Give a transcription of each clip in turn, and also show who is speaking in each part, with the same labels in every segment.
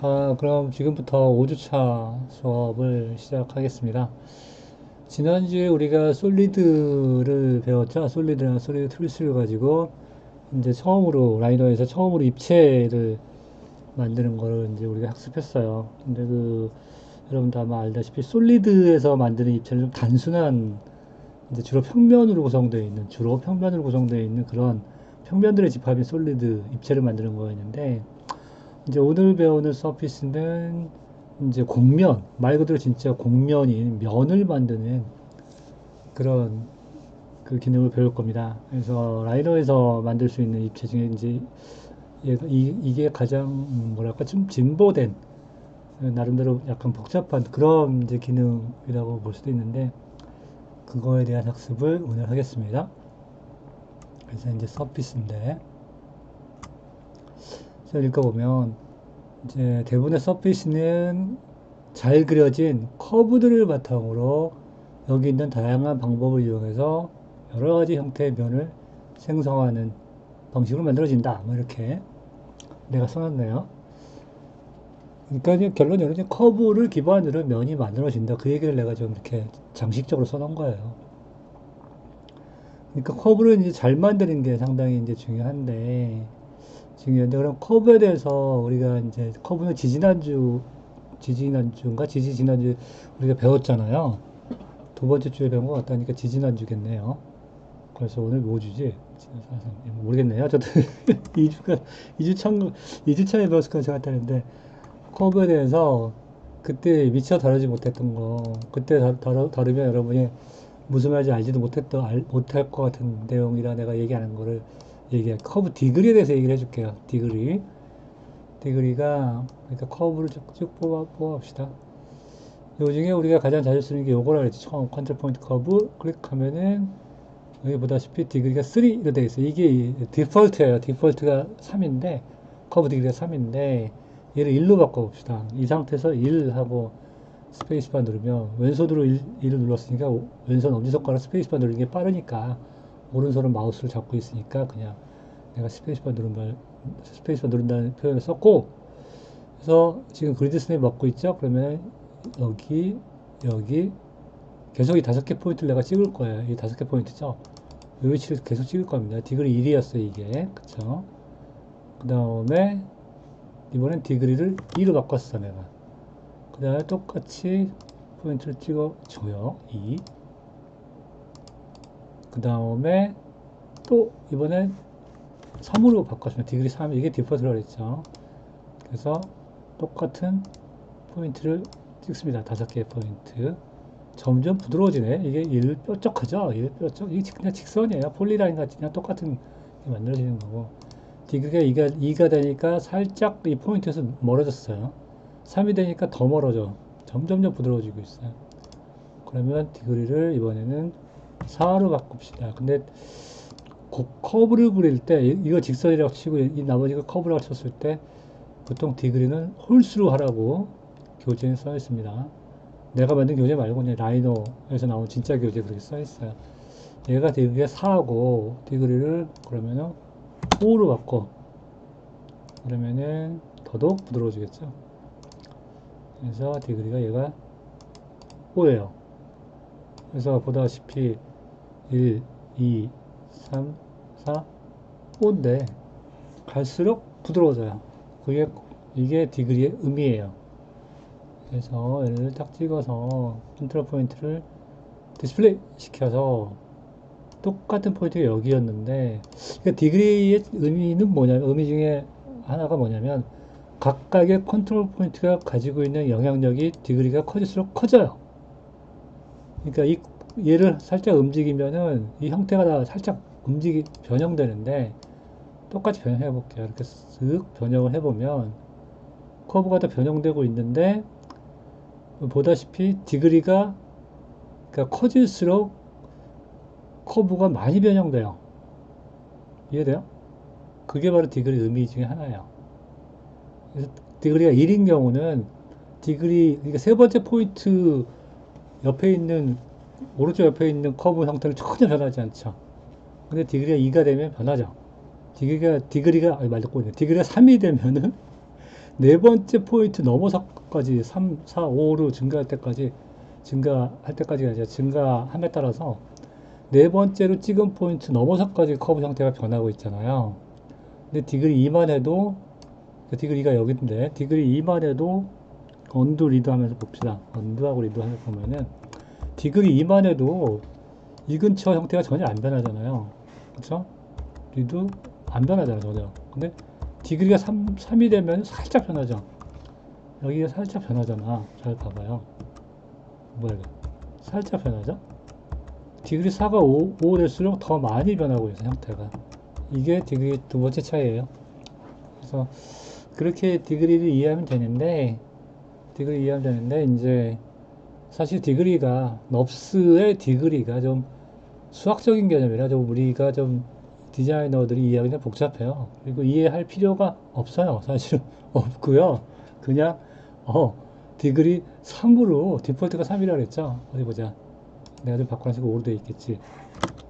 Speaker 1: 그럼 지금부터 5주차 수업을 시작하겠습니다. 지난주에 우리가 솔리드를 배웠죠? 솔리드랑 솔리드 툴스를 가지고 이제 처음으로, 라이너에서 처음으로 입체를 만드는 거를 이제 우리가 학습했어요. 근데 여러분도 아마 알다시피 솔리드에서 만드는 입체는 좀 단순한, 이제 주로 평면으로 구성되어 있는 그런 평면들의 집합인 솔리드 입체를 만드는 거였는데, 이제 오늘 배우는 서피스는 이제 곡면, 말 그대로 진짜 곡면인 면을 만드는 그런 기능을 배울 겁니다. 그래서 라이너에서 만들 수 있는 입체 중에 이제 이게 가장 뭐랄까 좀 진보된, 나름대로 약간 복잡한 그런 이제 기능이라고 볼 수도 있는데, 그거에 대한 학습을 오늘 하겠습니다. 그래서 이제 서피스인데, 그래서 읽어보면 이제 대부분의 서피스는 잘 그려진 커브들을 바탕으로 여기 있는 다양한 방법을 이용해서 여러 가지 형태의 면을 생성하는 방식으로 만들어진다. 뭐 이렇게 내가 써놨네요. 그러니까 이제 결론적으로 이제 커브를 기반으로 면이 만들어진다. 그 얘기를 내가 좀 이렇게 장식적으로 써놓은 거예요. 그러니까 커브를 이제 잘 만드는 게 상당히 이제 중요한데 그럼 커브에 대해서 우리가 이제 커브는 지지난주 우리가 배웠잖아요. 두 번째 주에 배운 것 같다니까 지지난주겠네요. 그래서 오늘 뭐 주지? 모르겠네요. 저도 2주가, 2주 참, 2주 차에 배웠을 것 같았는데, 커브에 대해서 그때 미처 다루지 못했던 거, 그때 다루면 여러분이 무슨 말인지 알지도 못할 것 같은 내용이라 내가 얘기 안 한 거를 커브 디그리에 대해서 얘기를 해줄게요. 디그리가, 그러니까 커브를 쭉 뽑아봅시다. 요 중에 우리가 가장 자주 쓰는 게 요거라 그랬지. 처음 컨트롤 포인트 커브 클릭하면은 여기 보다시피 디그리가 3로 되어 있어요. 이게 디폴트예요. 디폴트가 3인데 커브 디그리가 3인데 얘를 1로 바꿔봅시다. 이 상태에서 1 하고 스페이스바 누르면 왼손으로 1을 눌렀으니까 왼손 엄지손가락 스페이스바 누르는 게 빠르니까 오른손은 마우스를 잡고 있으니까 그냥 내가 스페이스바 누른다는 표현을 썼고, 그래서 지금 그리드 스냅 먹고 있죠? 그러면 여기 여기 계속 이 5개 포인트를 내가 찍을 거예요. 이 5개 포인트죠. 이 위치를 계속 찍을 겁니다. 디그리 1이었어요, 이게. 그쵸? 그 다음에, 이번엔 디그리를 2로 바꿨어, 내가. 그 다음에 똑같이 포인트를 찍어줘요. 2. 그 다음에, 또, 이번엔 3으로 바꿨습니다. 디그리 3. 이게 디폴트라고 했죠. 그래서 똑같은 포인트를 찍습니다. 5개의 포인트. 점점 부드러워지네. 이게 뾰족하죠? 이게 그냥 직선이에요. 폴리라인 같이 그냥 똑같은 게 만들어지는 거고. 디그리가 2가 되니까 살짝 이 포인트에서 멀어졌어요. 3이 되니까 더 멀어져. 점점점 부드러워지고 있어요. 그러면 디그리를 이번에는 4로 바꿉시다. 근데 커브를 그릴 때, 이거 직선이라고 치고 이 나머지가 커브라고 쳤을 때 보통 디그리는 홀수로 하라고 교재에 써 있습니다. 내가 만든 교재 말고 그냥 라이노에서 나온 진짜 교재 그렇게 써 있어요. 얘가 디그리가 4하고 디그리를 그러면은 5로 바꿔. 그러면은 더더욱 부드러워지겠죠. 그래서 디그리가 얘가 5예요. 그래서 보다시피 1, 2, 3, 4, 5인데 갈수록 부드러워져요. 이게 디그리의 의미예요. 그래서 얘를 딱 찍어서 컨트롤 포인트를 디스플레이 시켜서 똑같은 포인트가 여기였는데, 그러니까 디그리의 의미 중에 하나가 뭐냐면 각각의 컨트롤 포인트가 가지고 있는 영향력이 디그리가 커질수록 커져요. 그러니까 얘를 살짝 움직이면은 이 형태가 다 살짝 변형되는데, 똑같이 변형해 볼게요. 이렇게 쓱 변형을 해보면 커브가 다 변형되고 있는데, 보다시피 디그리가 그러니까 커질수록 커브가 많이 변형돼요. 이해돼요? 그게 바로 디그리 의미 중에 하나예요. 그래서 디그리가 1인 경우는 그러니까 세 번째 포인트 옆에 있는, 오른쪽 옆에 있는 커브 형태는 전혀 변하지 않죠. 근데 디그리가 2가 되면 변하죠. 디그리가 3이 되면은 네 번째 포인트 넘어서까지 3, 4, 5로 증가할 때까지가 아니라 증가함에 따라서 네 번째로 찍은 포인트 넘어서까지 커브 형태가 변하고 있잖아요. 근데 디그리 2만 해도 디그리가 여기인데 디그리 2만 해도 언두 리드 하면서 봅시다. 언두하고 리드 하면서 보면은 디그리 2만 해도 이 근처 형태가 전혀 안 변하잖아요. 그쵸? 리드 안 변하잖아요, 전혀. 근데 디그리가 3이 되면 살짝 변하죠. 여기가 살짝 변하잖아. 잘 봐봐요. 뭐야, 이거. 살짝 변하죠? 디그리 4가 5 될수록 더 많이 변하고 있어요, 형태가. 이게 디그리 두 번째 차이예요. 그래서 그렇게 디그리를 이해하면 되는데, 이제 사실 디그리가, 넙스의 디그리가 좀 수학적인 개념이라 좀 우리가 좀 디자이너들이 이해하기가 복잡해요. 그리고 이해할 필요가 없어요. 사실은 없고요. 그냥 어 디그리 3으로 디폴트가 3이라 그랬죠. 어디 보자. 내가 좀 바꿔놨으니까 5로 돼 있겠지.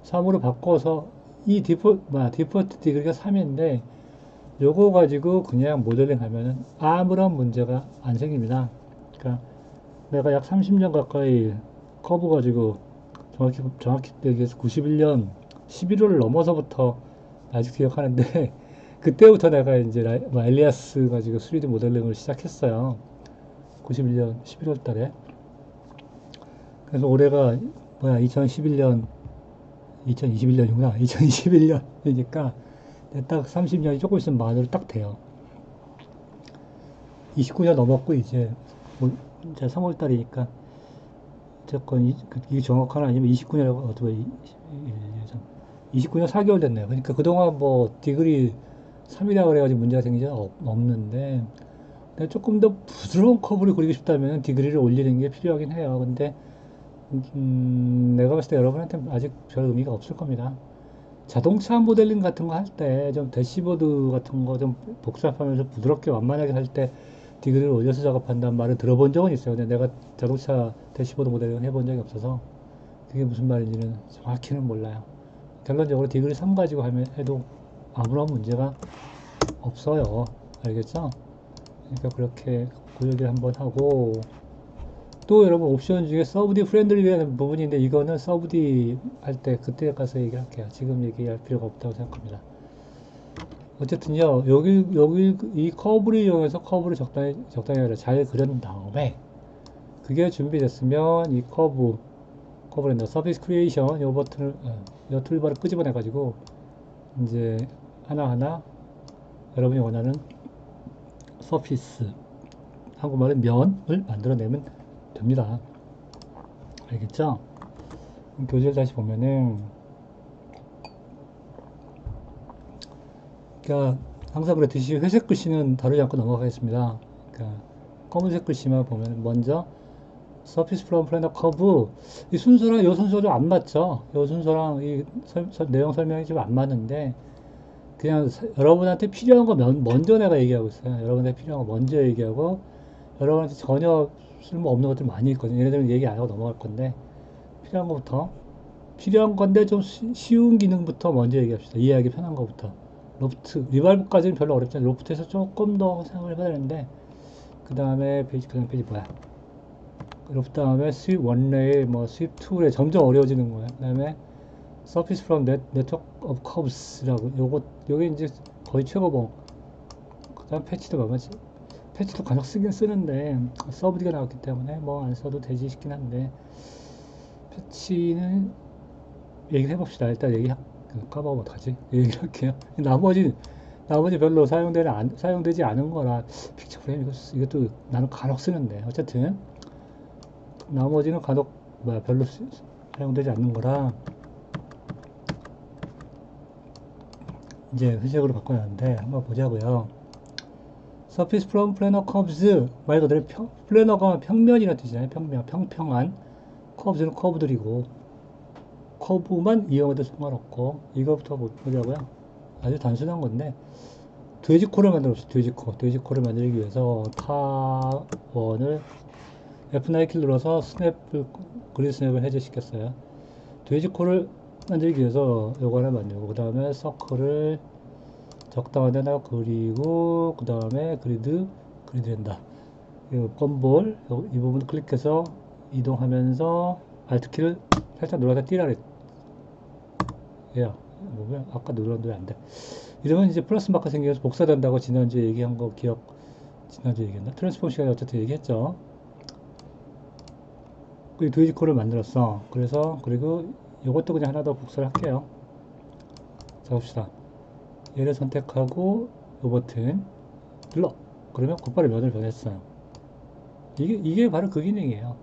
Speaker 1: 3으로 바꿔서 이 디폴트 디그리가 3인데 요거 가지고 그냥 모델링 하면은 아무런 문제가 안 생깁니다. 그러니까 내가 약 30년 가까이 커브 가지고 정확히 얘기해서 91년 11월을 넘어서부터 아직 기억하는데 그때부터 내가 이제 엘리아스 가지고 3D 모델링을 시작했어요. 91년 11월 달에. 그래서 올해가 2011년 2021년이구나. 2021년이니까 딱 30년이 조금 있으면 만으로 딱 돼요. 29년 넘었고 이제 이제 3월 달이니까 어쨌건 이게 정확한 아니면 29년이라고 어떻게 29년 4개월 됐네요. 그러니까 그동안 뭐 디그리 3이라 그래가지고 문제가 생기지 없는데 조금 더 부드러운 커브를 그리고 싶다면 디그리를 올리는 게 필요하긴 해요. 근데 내가 봤을 때 여러분한테 아직 별 의미가 없을 겁니다. 자동차 모델링 같은 거 할 때 좀 대시보드 같은 거 좀 복잡하면서 부드럽게 완만하게 할 때 디그리를 올려서 작업한다는 말을 들어본 적은 있어요. 근데 내가 자동차 대시보드 모델링을 해본 적이 없어서 그게 무슨 말인지는 정확히는 몰라요. 결론적으로 디그리 3 가지고 해도 아무런 문제가 없어요. 알겠죠? 그러니까 그렇게 그 얘기를 한번 하고 또 여러분 옵션 중에 서브디 프렌들리라는 부분인데 이거는 서브디 할 때 그때 가서 얘기할게요. 지금 얘기할 필요가 없다고 생각합니다. 어쨌든요, 여기 이 커브를 이용해서 커브를 적당히 아니라 잘 그린 다음에 그게 준비됐으면 이 커브랜더 서비스 크리에이션 요 버튼을 요 툴바를 끄집어내 가지고 이제 하나하나 여러분이 원하는 서피스 한국말은 면을 만들어내면 됩니다. 알겠죠? 교재를 다시 보면은 그러니까 항상 그랬듯이 회색 글씨는 다루지 않고 넘어가겠습니다. 그러니까 검은색 글씨만 보면 먼저 서피스 프롬 플래너 커브 이 순서랑 요 순서도 안 맞죠. 요 순서랑 이 내용 설명이 좀 안 맞는데 그냥 여러분한테 필요한 거 먼저 내가 얘기하고 있어요. 여러분한테 필요한 거 먼저 얘기하고 여러분한테 전혀 쓸모없는 것들 많이 있거든요. 얘네들은 얘기 안 하고 넘어갈 건데 필요한 것부터 필요한 건데 좀 쉬운 기능부터 먼저 얘기합시다. 이해하기 편한 것부터. 로프트, 리발브까지는 별로 어렵지 않아요. 로프트에서 조금 더 생각을 해봐야 되는데 그 다음에 그 다음 페이지 뭐야? 로프트 다음에 스윕 원레일, 뭐 스윕 툴에 점점 어려워지는 거예요. 그 다음에 Surface from Network of Curves라고 요게 이제 거의 최고봉. 그 다음 패치도 봐봐지. 패치도 간혹 쓰긴 쓰는데 서브디가 나왔기 때문에 뭐 안 써도 되지 싶긴 한데 패치는 얘기를 해봅시다. 일단 까먹으면 어떡하지? 얘기를 할게요. 나머지 별로 사용되지 않은 거라 픽처 프레임 이것도 나는 간혹 쓰는데 어쨌든 나머지는 간혹 별로 사용되지 않는 거라 이제 회색으로 바꿔놨는데 한번 보자고요. Surface from planar curves 말 그대로 플래너가 평면이라는 뜻이잖아요. 평평한 커브는 커브들이고 커브만 이용해도 상관없고 이거부터 보자고요. 아주 단순한 건데 돼지코를 만들어봅시다. 돼지코를 만들기 위해서 타원을 F9 키를 눌러서 그리드 스냅을 해제시켰어요. 돼지코를 만들기 위해서 요거 하나 만들고 그 다음에 서클을 적당한 데다가 그리고 그 다음에 그리드 그래야 된다. 이 껌볼, 이 부분 클릭해서 이동하면서 Alt키를 살짝 눌러서 뛰라 그랬. 야, 뭐야? 아까 눌렀는데 안 돼. 이러면 이제 플러스 마크 생겨서 복사된다고 지난주에 얘기한 거 기억, 지난주에 얘기했나? 트랜스폼 시간에 어쨌든 얘기했죠. 그 도이지코를 만들었어. 그래서, 그리고 이것도 그냥 하나 더 복사를 할게요. 자, 봅시다. 얘를 선택하고, 요 버튼 눌러. 그러면 곧바로 면을 변했어요. 이게 바로 그 기능이에요.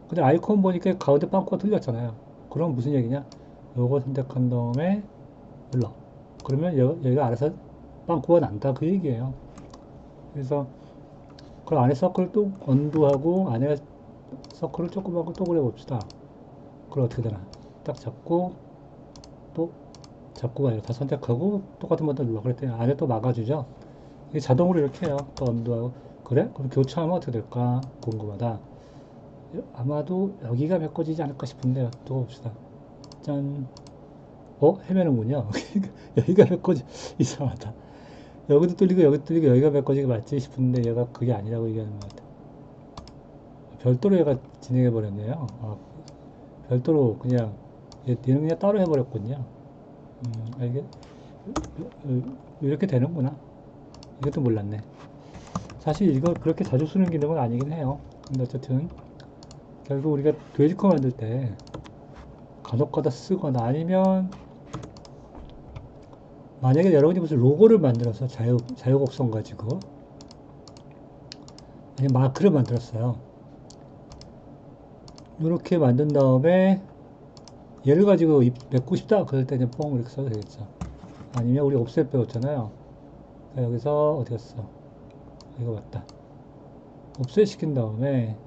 Speaker 1: 근데 아이콘 보니까 가운데 빵꾸가 틀렸잖아요. 그럼 무슨 얘기냐? 요거 선택한 다음에 눌러. 그러면 얘가 알아서 빵꾸가 난다. 그 얘기예요. 그래서 그 안에 서클을 또 언두하고 안에 서클을 조그맣고 또 그려봅시다. 그럼 어떻게 되나? 딱 잡고 또 잡고가 아니라 다 선택하고 똑같은 버튼 눌러. 그랬더니 안에 또 막아주죠. 이게 자동으로 이렇게 해요. 또 언두하고. 그래? 그럼 교차하면 어떻게 될까? 궁금하다. 아마도 여기가 메꿔지지 않을까 싶은데요. 또 봅시다. 짠. 헤매는군요. 여기가 메꿔지, 이상하다. 여기도 뚫리고 여기도 뚫리고 여기가 메꿔지기 맞지 싶은데 얘가 그게 아니라고 얘기하는 것 같아. 별도로 얘가 진행해 버렸네요. 별도로 그냥 얘는 그냥 따로 해버렸군요. 이게 이렇게 되는구나. 이것도 몰랐네. 사실 이거 그렇게 자주 쓰는 기능은 아니긴 해요. 근데 어쨌든 결국 우리가 돼지코 만들 때 간혹가다 쓰거나 아니면 만약에 여러분이 무슨 로고를 만들어서 자유곡선 가지고 아니면 마크를 만들었어요. 이렇게 만든 다음에 얘를 가지고 메꾸고 싶다 그럴 때는 뽕 이렇게 써도 되겠죠. 아니면 우리 옵셋 배웠잖아요. 여기서 어디 갔어? 이거 맞다. 옵셋 시킨 다음에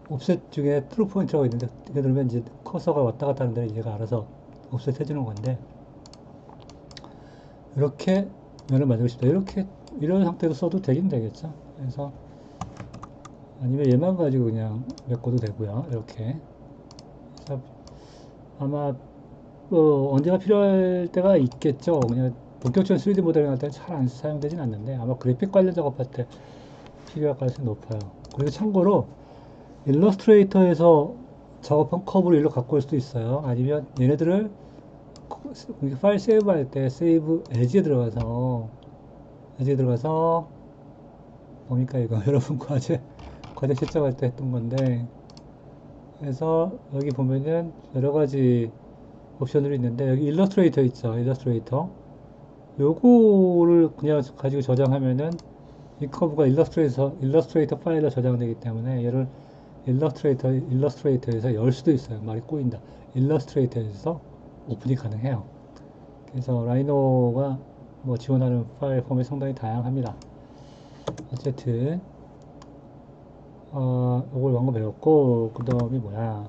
Speaker 1: 옵셋 중에 트루 포인트라고 있는데 이게 누르면 이제 커서가 왔다 갔다 하는 데를 얘가 알아서 옵셋 해주는 건데 이렇게 면을 만들고 싶다. 이렇게 이런 상태로 써도 되긴 되겠죠. 그래서 아니면 얘만 가지고 그냥 메꿔도 되고요. 이렇게. 그래서 아마 언제가 필요할 때가 있겠죠. 그냥 본격적인 3D 모델링 할 때는 잘 안 사용되진 않는데 아마 그래픽 관련 작업할 때 필요할 가능성이 높아요. 그리고 참고로 일러스트레이터에서 작업한 커브를 일로 갖고 올 수도 있어요. 아니면 얘네들을 파일 세이브 할 때 세이브 에지에 들어가서 뭡니까 이거 여러분 과제 채점할 때 했던 건데 그래서 여기 보면은 여러 가지 옵션들이 있는데 여기 일러스트레이터 있죠. 일러스트레이터 요거를 그냥 가지고 저장하면은 이 커브가 일러스트레이터 파일로 저장되기 때문에 얘를 일러스트레이터에서 열 수도 있어요. 말이 꼬인다. 일러스트레이터에서 오픈이 가능해요. 그래서 라이노가 뭐 지원하는 파일 폼이 상당히 다양합니다. 어쨌든 요걸 방금 배웠고 그 다음이 뭐야?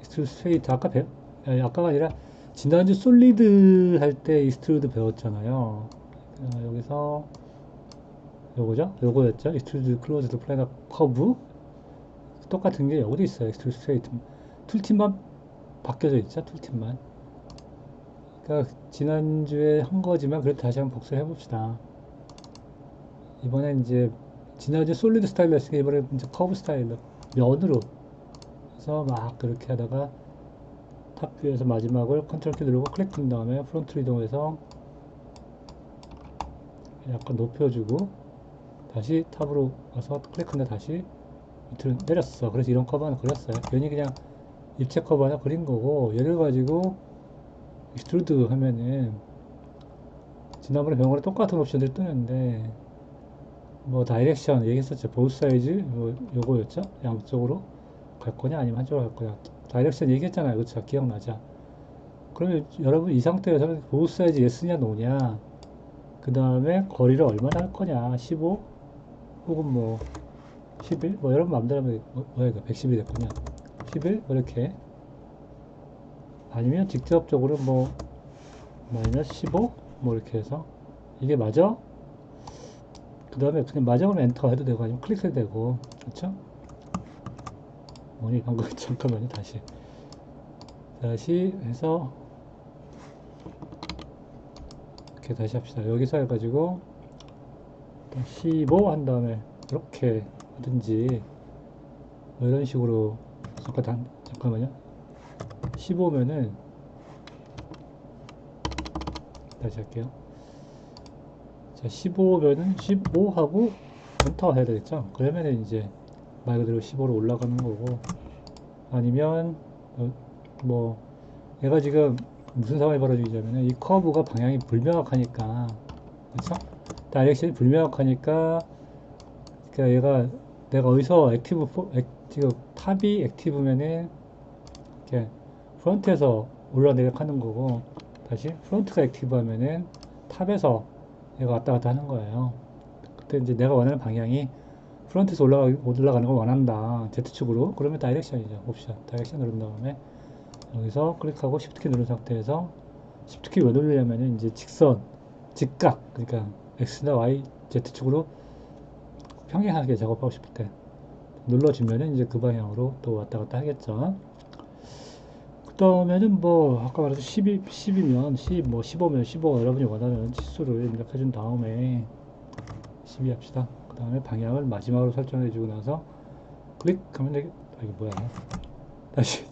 Speaker 1: 익스트루드 아까가 아니라 지난주 솔리드 할 때 익스트루드 배웠잖아요. 여기서 요거죠? 요거였죠? 익스트루드 클로즈드 플래너 커브 똑같은 게 여기도 있어요. 익스트루드 스트레이트 툴팁만 바뀌어져 있죠? 툴팁만. 그러니까 지난주에 한 거지만 그래도 다시 한번 복수해 봅시다. 이번엔 이제 지난주 솔리드 스타일로 했으니까 이번에 이제 커브 스타일로 면으로 해서 막 그렇게 하다가 탑 뷰에서 마지막을 컨트롤 키 누르고 클릭한 다음에 프론트로 이동해서 약간 높여주고 다시 탑으로 와서 클릭한다 다시 밑으로 내렸어. 그래서 이런 커브 하나 그렸어요. 괜히 그냥 입체 커브 하나 그린 거고 얘를 가지고 익스트루드 하면은 지난번에 배운 거랑 똑같은 옵션들이 뜨는데 뭐 다이렉션 얘기했었죠. 보스 사이즈 뭐 요거였죠. 양쪽으로 갈 거냐 아니면 한쪽으로 갈 거냐. 다이렉션 얘기했잖아요. 그쵸? 기억나죠? 그러면 여러분 이 상태에서는 보스 사이즈 예스냐 노냐 그 다음에 거리를 얼마나 할 거냐 15 혹은 뭐 11 뭐 여러분 마음대로 하면 뭐야 이거 110이 됐군요. 11 뭐 이렇게 아니면 직접적으로 뭐 마이너스 15 뭐 이렇게 해서 이게 맞아? 그 다음에 그냥 맞아 그러면 엔터 해도 되고 아니면 클릭해도 되고 그렇죠? 뭐니 방금 잠깐만요 다시 해서 이렇게 다시 합시다. 여기서 해가지고 15 한 다음에 이렇게 하든지 뭐 이런 식으로 잠깐만요. 15면은 다시 할게요. 자, 15면은 15하고 엔터 해야 되겠죠? 그러면은 이제 말 그대로 15로 올라가는 거고, 아니면 뭐 얘가 지금 무슨 상황이 벌어지냐면은 이 커브가 방향이 불명확하니까, 그렇죠? 다이렉션이 불명확하니까, 그러니까 얘가 내가 어디서 지금 탑이 액티브면은 이렇게 프론트에서 올라내려 하는 거고, 다시 프론트가 액티브 하면은 탑에서 얘가 왔다 갔다 하는 거예요. 그때 이제 내가 원하는 방향이 프론트에서 올라가는 걸 원한다. Z축으로. 그러면 다이렉션이죠. 옵션. 다이렉션 누른 다음에 여기서 클릭하고 Shift 키 누른 상태에서 Shift 키 왜 누르냐면은 이제 직각. 그러니까 X나 Y, Z축으로 평행하게 작업하고 싶을 때 눌러주면은 이제 그 방향으로 또 왔다 갔다 하겠죠. 그 다음에는 뭐 아까 말해서 10이면 10, 뭐 15면 15 여러분이 원하는 치수를 입력해 준 다음에 12 합시다. 그 다음에 방향을 마지막으로 설정해 주고 나서 클릭하면 되겠다. 이게 뭐야? 다시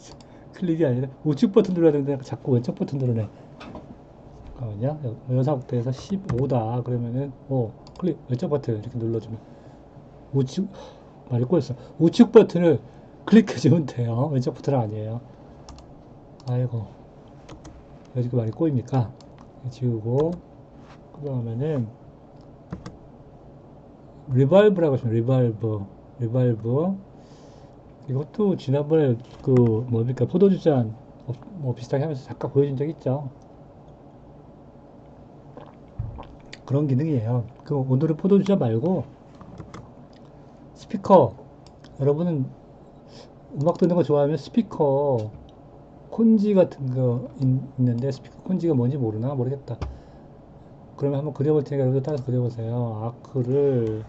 Speaker 1: 클릭이 아니라 우측 버튼 눌러야 되는데 자꾸 왼쪽 버튼 누르네. 잠깐만요. 이 상태에서 15다. 그러면은 클릭 왼쪽 버튼 이렇게 눌러주면 우측 말이 꼬였어. 우측 버튼을 클릭해 주면 돼요. 왼쪽 버튼은 아니에요. 아이고, 왜 이렇게 말이 꼬입니까? 지우고, 그 다음에는, 리발브라고 하시면, 리발브. 이것도 지난번에 뭡니까, 포도주잔, 뭐 비슷하게 하면서 잠깐 보여준 적 있죠? 그런 기능이에요. 오늘은 포도주잔 말고, 스피커. 여러분은 음악 듣는 거 좋아하면 스피커, 콘지 같은 거 있는데, 스피커 콘지가 뭔지 모르겠다. 그러면 한번 그려볼 테니까 여러분들 따라서 그려보세요. 아크를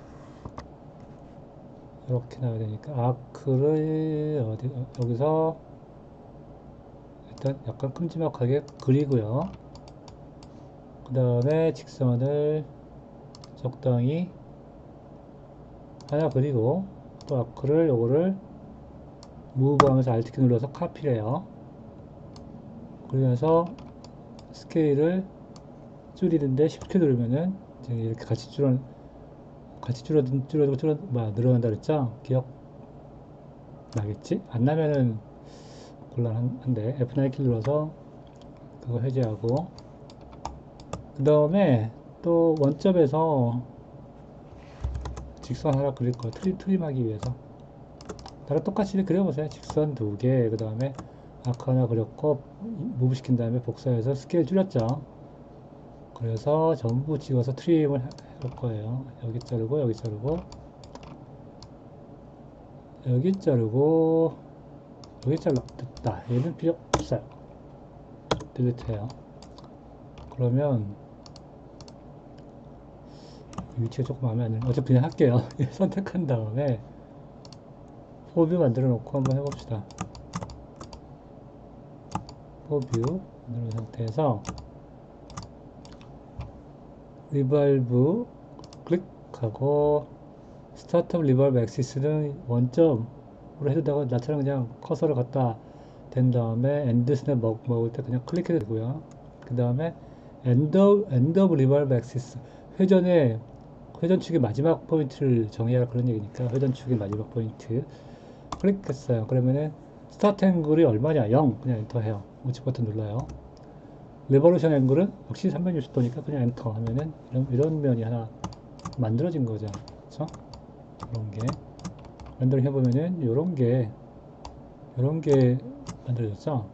Speaker 1: 이렇게 나와야 되니까 아크를 여기서 일단 약간 큼지막하게 그리고요. 그 다음에 직선을 적당히 하나 그리고 또 아크를 요거를 무브 하면서 Alt 키 눌러서 카피를 해요. 그러면서 스케일을 줄이는데 Shift 키 누르면은 이제 이렇게 늘어난다 그랬죠? 기억 나겠지? 안 나면은 곤란한데 F9 키 눌러서 그거 해제하고 그 다음에 또 원점에서 직선 하나 그릴 거예요. 트림하기 위해서 나랑 똑같이 그려보세요. 직선 두 개, 그 다음에 아크 하나 그렸고 무브 시킨 다음에 복사해서 스케일 줄였죠. 그래서 전부 찍어서 트림을 할 거예요. 여기 자르고 여기 자르고 여기 자르고 여기 됐다. 얘는 필요 없어요. 딜리트 해요. 그러면 위치가 조금 마음에 안 드는 어차피 그냥 할게요. 선택한 다음에 포뷰 만들어 놓고 한번 해봅시다. 포뷰 만들어 놓은 상태에서 리발브 클릭하고 스타트업 리발브 엑시스는 원점으로 해도 되고 나처럼 그냥 커서를 갖다 댄 다음에 엔드 스냅 먹을 때 그냥 클릭해도 되고요. 그 다음에 엔드 오브 리발브 엑시스 회전축의 마지막 포인트를 정해야 그런 얘기니까 회전축의 마지막 포인트 클릭했어요. 그러면은 스타트 앵글이 얼마냐? 0 그냥 엔터 해요. 우측 버튼 눌러요. 레볼루션 앵글은 역시 360도니까 그냥 엔터 하면은 이런 면이 하나 만들어진 거죠. 그렇죠? 이런 게 렌더링 해보면은 이런 게 만들어졌죠.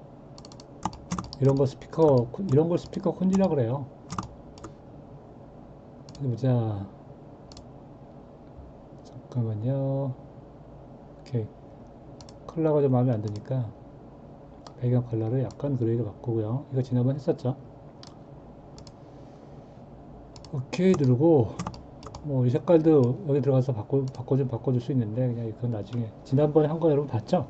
Speaker 1: 이런 걸 스피커 콘지라 그래요. 어디 보자. 잠깐만요. 오케이. 컬러가 좀 마음에 안 드니까 배경 컬러를 약간 그레이로 바꾸고요. 이거 지난번 했었죠. 오케이 누르고 뭐 이 색깔도 여기 들어가서 바꿔줄 수 있는데 그냥 그건 나중에 지난번에 한 거 여러분 봤죠?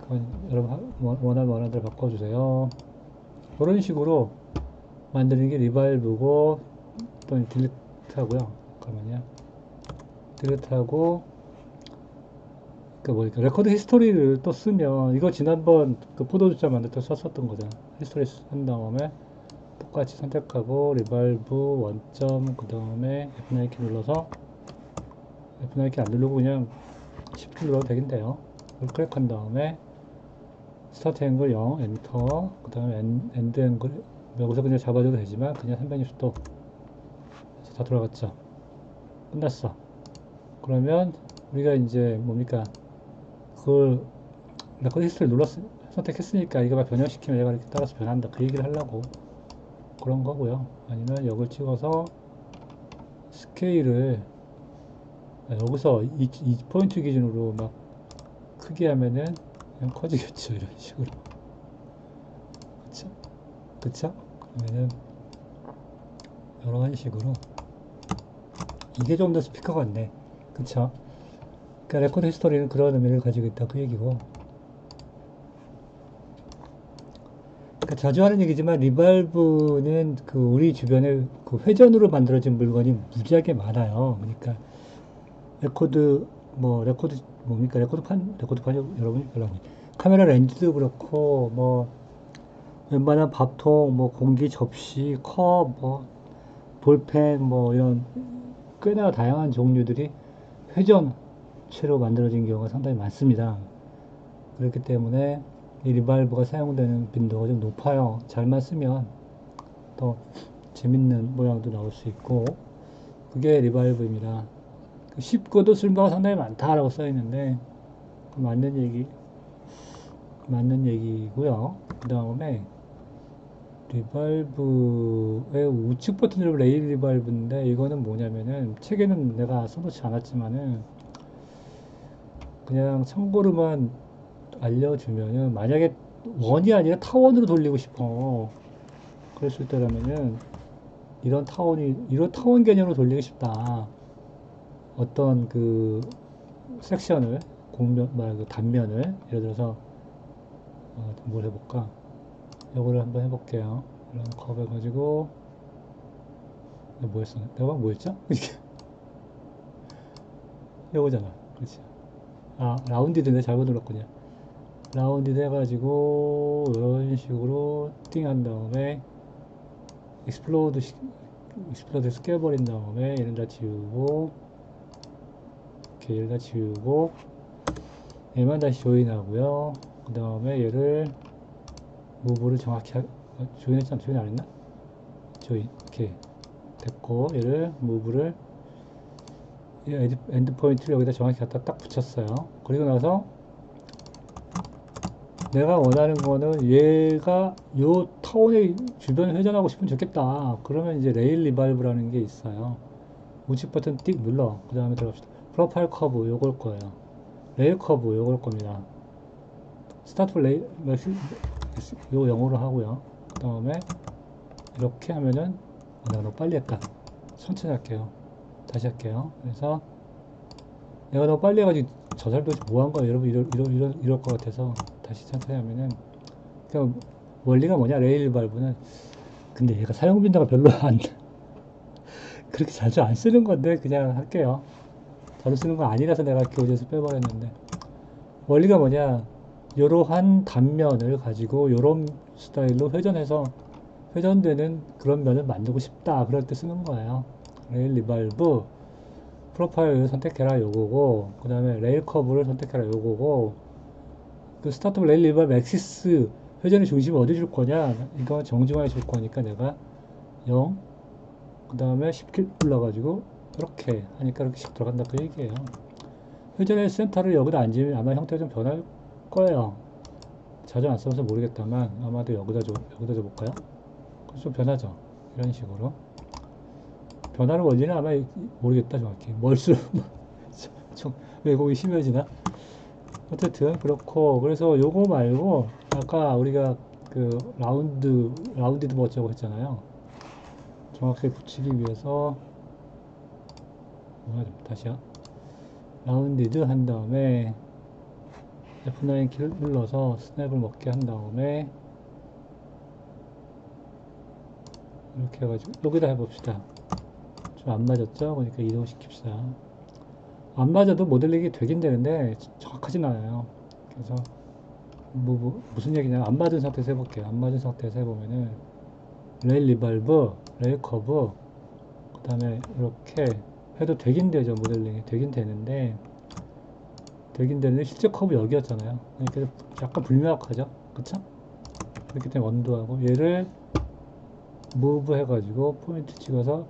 Speaker 1: 그건 여러분 원하는 대로 바꿔주세요. 그런 식으로 만드는 게 리발브고 또 딜리트 하고요. 잠깐만요. 디귿하고 그 뭐니까 레코드 히스토리를 또 쓰면 이거 지난번 그 포도주자 만들 때 썼었던 거잖아. 히스토리 한 다음에 똑같이 선택하고 리발브 원점 그 다음에 F9 키 눌러서 F9 키 안 누르고 그냥 Shift 눌러도 되긴데요. 이걸 클릭한 다음에 스타트 앵글 0 엔터 그 다음에 엔드 앵글 여기서 그냥 잡아줘도 되지만 그냥 360도 다 돌아갔죠. 끝났어. 그러면 우리가 이제 뭡니까 그걸 레코드 히스토리 선택했으니까 이거만 변형시키면 얘가 이렇게 따라서 변한다 그 얘기를 하려고 그런 거고요. 아니면 여기를 찍어서 스케일을 여기서 이 포인트 기준으로 막 크게 하면은 그냥 커지겠죠. 이런 식으로. 그쵸? 그쵸? 그러면은 이런 식으로 이게 좀 더 스피커 같네. 그쵸? 그러니까 레코드 히스토리는 그런 의미를 가지고 있다 그 얘기고. 그러니까 자주 하는 얘기지만 리발브는 그 우리 주변에 그 회전으로 만들어진 물건이 무지하게 많아요. 그러니까 레코드 뭐 레코드 뭡니까 레코드판 여러분이 별로 카메라 렌즈도 그렇고 뭐 웬만한 밥통 뭐 공기 접시 컵 뭐 볼펜 뭐 이런 꽤나 다양한 종류들이 회전체로 만들어진 경우가 상당히 많습니다. 그렇기 때문에 이 리발브가 사용되는 빈도가 좀 높아요. 잘만 쓰면 더 재밌는 모양도 나올 수 있고 그게 리발브입니다. 쉽고도 쓸모가 상당히 많다라고 써 있는데 맞는 얘기고요. 그 다음에 리발브의 우측 버튼으로 레일 리발브인데 이거는 뭐냐면은 책에는 내가 써놓지 않았지만은 그냥 참고로만 알려주면은 만약에 원이 아니라 타원으로 돌리고 싶어 그랬을 때라면은 이런 타원 개념으로 돌리고 싶다 어떤 그 섹션을 그 단면을 예를 들어서 뭘 해볼까 이거를 한번 해볼게요. 이런 컵 해가지고 뭐였어? 내가 뭐였죠? 이거잖아. 그렇지. 아 라운디드네 잘못 눌렀군요. 라운디드 해가지고 이런 식으로 띵한 다음에 익스플로드 깨버린 다음에 얘는 다 지우고 이렇게 얘를 다 지우고 얘만 다시 조인하고요. 그 다음에 얘를 무브를 정확히 조인했잖아. 조인 안 했나? 조인 이렇게 됐고 얘를 무브를 엔드 포인트를 여기다 정확히 갖다 딱 붙였어요. 그리고 나서 내가 원하는 거는 얘가 요 타원의 주변을 회전하고 싶으면 좋겠다. 그러면 이제 레일 리발브라는 게 있어요. 우측 버튼 띡 눌러. 그 다음에 들어갑시다. 프로파일 커브 요걸 거예요. 레일 커브 요걸 겁니다. 스타트 레일 요 영어로 하고요. 그 다음에 이렇게 하면은 내가 너무 빨리 했다. 천천히 할게요. 다시 할게요. 그래서 내가 너무 빨리 해가지고 저 사람 도대체 뭐 한 거야? 여러분 이럴 것 같아서 다시 천천히 하면은 그냥 원리가 뭐냐? 레일 발브는 근데 얘가 사용 빈도가 별로 안 그렇게 자주 안 쓰는 건데 그냥 할게요. 자주 쓰는 거 아니라서 내가 교재에서 빼버렸는데 원리가 뭐냐? 이러한 단면을 가지고 이런 스타일로 회전해서 회전되는 그런 면을 만들고 싶다. 그럴 때 쓰는 거예요. 레일 리발브 프로파일을 선택해라 요거고 그 다음에 레일 커브를 선택해라 요거고 그 스타트 레일 리발브 엑시스 회전의 중심을 어디 줄 거냐 이거 정중하게 줄 거니까 내가 0 그 다음에 10킬 눌러가지고 이렇게 하니까 이렇게씩 들어간다 그 얘기예요. 회전의 센터를 여기다 앉으면 아마 형태가 좀 변할 거예요. 자주 안 써서 모르겠다만 아마도 여기다 줘볼까요? 좀 변하죠. 이런 식으로 변하는 원리는 아마 모르겠다 정확히 멀수 좀 왜곡이 심해지나 어쨌든 그렇고 그래서 요거 말고 아까 우리가 그 라운디드 뭐 어쩌고 했잖아요. 정확하게 붙이기 위해서 다시요. 라운디드 한 다음에 F9 키를 눌러서 스냅을 먹게 한 다음에 이렇게 해가지고 여기다 해봅시다. 좀 안 맞았죠? 그러니까 이동시킵시다. 안 맞아도 모델링이 되긴 되는데 정확하진 않아요. 그래서 무슨 얘기냐면 안 맞은 상태에서 해볼게요. 안 맞은 상태에서 해보면은 레일 리발브, 레일 커브, 그 다음에 이렇게 해도 되긴 되죠. 모델링이 되긴 되는데 실제 커브 여기였잖아요. 그러니까 약간 불명확하죠. 그쵸? 그렇기 때문에 원도하고 얘를 무브 해가지고 포인트 찍어서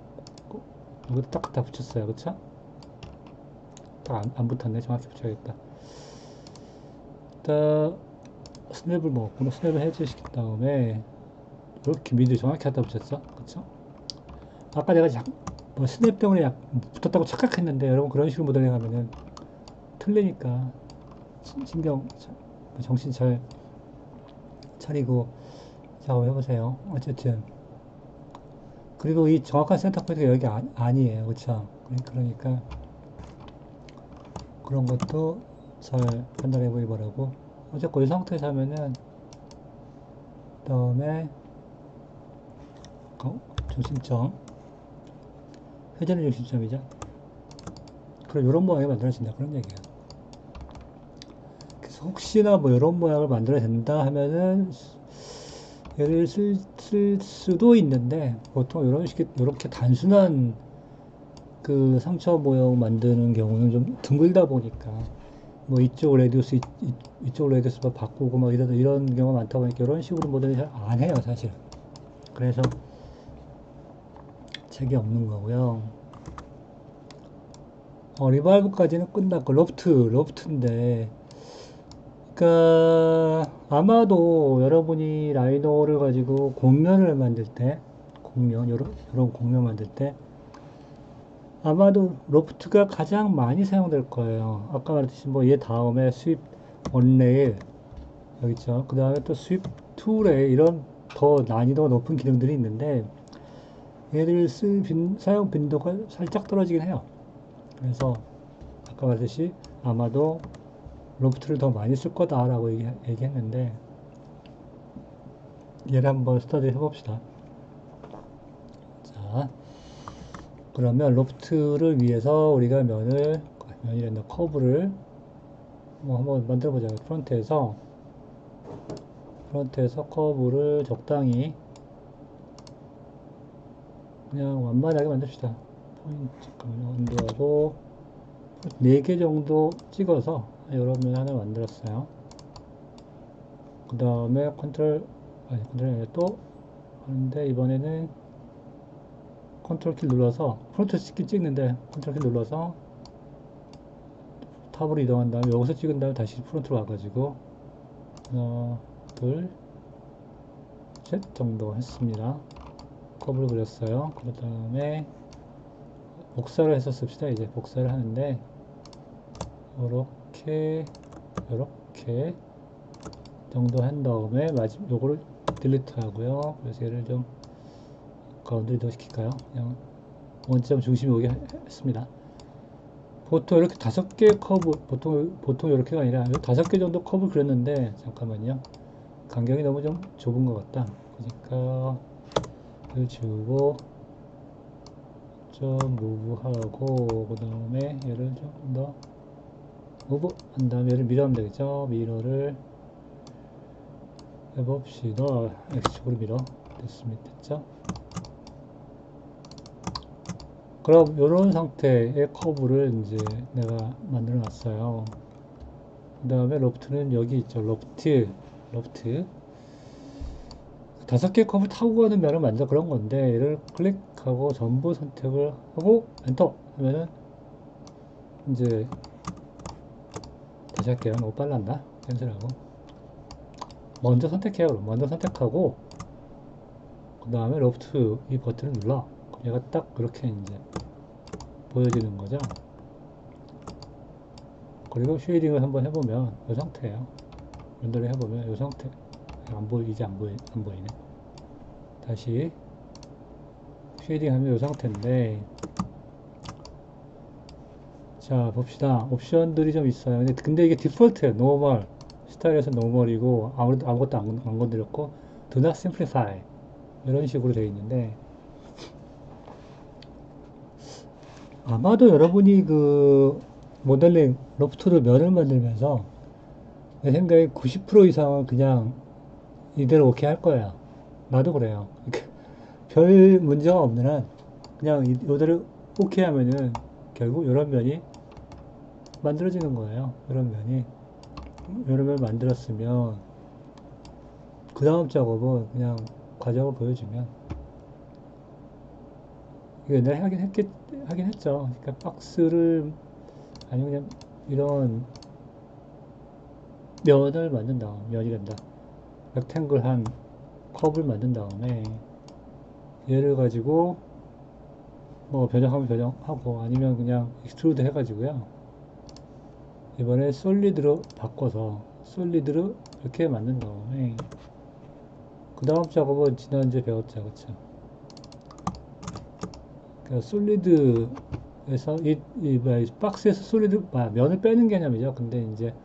Speaker 1: 여기다 딱 갖다 붙였어요. 그쵸? 딱 안 붙었네. 정확히 붙여야겠다. 일단 스냅을 먹었구나. 스냅을 해제시킨 다음에 이렇게 미드 정확히 갖다 붙였어. 그쵸? 아까 내가 뭐 스냅 때문에 붙었다고 착각했는데 여러분 그런 식으로 모델링 하면은 틀리니까 신경 정신 잘 차리고 작업해보세요. 어쨌든 그리고 이 정확한 센터 포인트가 여기 아니에요. 그쵸? 그러니까 그런 것도 잘 판단해 보기 바라고 어쨌건 이 상태에서 하면은 그 다음에 중심점 회전의 중심점이죠. 그럼 이런 모양이 만들어진다 그런 얘기예요. 그래서 혹시나 뭐 이런 모양을 만들어야 된다 하면은 얘를 쓸 수도 있는데 보통 이렇게 단순한 그 상처 모형 만드는 경우는 좀 드물다 보니까 뭐 이쪽 레디우스 이쪽 레디우스 바꾸고 막 이런 경우가 많다 보니까 이런 식으로 모델이 잘 안 해요 사실. 그래서 책이 없는 거고요. 리발브까지는 끝났고 로프트인데 그러니까 아마도 여러분이 라이노를 가지고 공면을 만들 때 이런 공면 만들 때 아마도 로프트가 가장 많이 사용될 거예요. 아까 말했듯이 뭐 얘 다음에 스윕 원레일 여기 있죠. 그 다음에 또 스윕 투레일 이런 더 난이도가 높은 기능들이 있는데 얘들 사용 빈도가 살짝 떨어지긴 해요. 그래서 아까 말했듯이 아마도 로프트를 더 많이 쓸 거다라고 얘기했는데 얘를 한번 스터디 해봅시다. 자, 그러면 로프트를 위해서 우리가 면이란다 커브를 뭐 한번 만들어보자. 프론트에서 커브를 적당히 그냥 완만하게 만듭시다. 포인트 잠깐만요. 언더하고 4개 정도 찍어서 이런 면 하나 만들었어요. 그 다음에 컨트롤 아니라 또 하는데 이번에는 컨트롤 키 눌러서 프론트 찍는데 컨트롤 키 눌러서 탑으로 이동한 다음에 여기서 찍은 다음에 다시 프론트로 와가지고 하나 둘 셋 정도 했습니다. 커브를 그렸어요. 그 다음에 복사를 해서 씁시다. 이제 복사를 하는데 요렇게 정도 한 다음에 요거를 딜리트 하고요. 그래서 얘를 좀 가운데 이동시킬까요? 그냥 원점 중심이 오게 했습니다. 보통 이렇게 5개 커브, 보통 이렇게가 아니라 5개 정도 커브 그렸는데, 잠깐만요. 간격이 너무 좀 좁은 것 같다. 그러니까, 이걸 지우고, 좀 무브하고, 그 다음에 얘를 좀 더 무브 한 다음에 얘를 밀어하면 되겠죠? 미러를 해봅시다. X축으로 밀어. 됐죠? 그럼 이런 상태의 커브를 이제 내가 만들어 놨어요. 그 다음에 로프트는 여기 있죠. 로프트 5개 커브 타고 가는 면을 만들어 그런 건데 얘를 클릭하고 전부 선택을 하고 엔터 하면은 이제 다시 할게요. 너무 빨랐나? 캔슬하고 먼저 선택해요. 그럼 먼저 선택하고 그 다음에 로프트 이 버튼을 눌러. 얘가 딱 그렇게 이제 보여지는 거죠. 그리고 쉐이딩을 한번 해보면 이 상태예요. 렌더링 해보면 이 상태. 이제 안 보이네. 다시 쉐이딩 하면 이 상태인데, 자 봅시다. 옵션들이 좀 있어요. 근데 이게 디폴트예요. 노멀 스타일에서 노멀이고 아무것도 안 건드렸고 do not simplify 이런 식으로 되어 있는데 아마도 여러분이 그 모델링 로프트로 면을 만들면서 내 생각에 90% 이상은 그냥 이대로 오케이 할 거야. 나도 그래요. 별 문제가 없는 한 그냥 이대로 오케이 하면은 결국 이런 면이 만들어지는 거예요. 이런 면이. 이런 면 만들었으면 그 다음 작업은 그냥 과정을 보여주면 이거 옛날에 하긴 했죠. 그러니까 박스를 아니면 그냥 이런 면을 만든 다음 면이 된다. 렉탱글 한 컵을 만든 다음에 얘를 가지고 뭐 변형하면 변형하고 아니면 그냥 익스트루드 해가지고요. 이번에 솔리드로 바꿔서 솔리드로 이렇게 만든 다음에 그 다음 작업은 지난주에 배웠죠, 그쵸? 그러니까 솔리드에서 이 박스에서 솔리드 면을 빼는 개념이죠. 근데 이제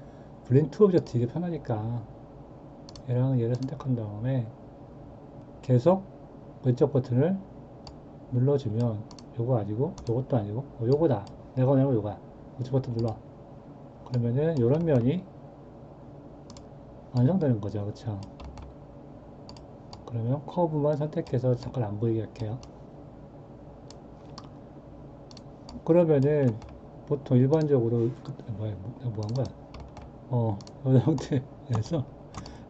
Speaker 1: 블렌 투 오브젝트 이게 편하니까 얘랑 얘를 선택한 다음에 계속 왼쪽 버튼을 눌러주면 요거 아니고 요것도 아니고 요거다. 내가 원하는 거 요거야. 왼쪽 버튼 눌러. 그러면은 요런 면이 완성되는 거죠, 그쵸? 그러면 커브만 선택해서 잠깐 안 보이게 할게요. 그러면은 보통 일반적으로 뭐 한 거야? 이 상태에서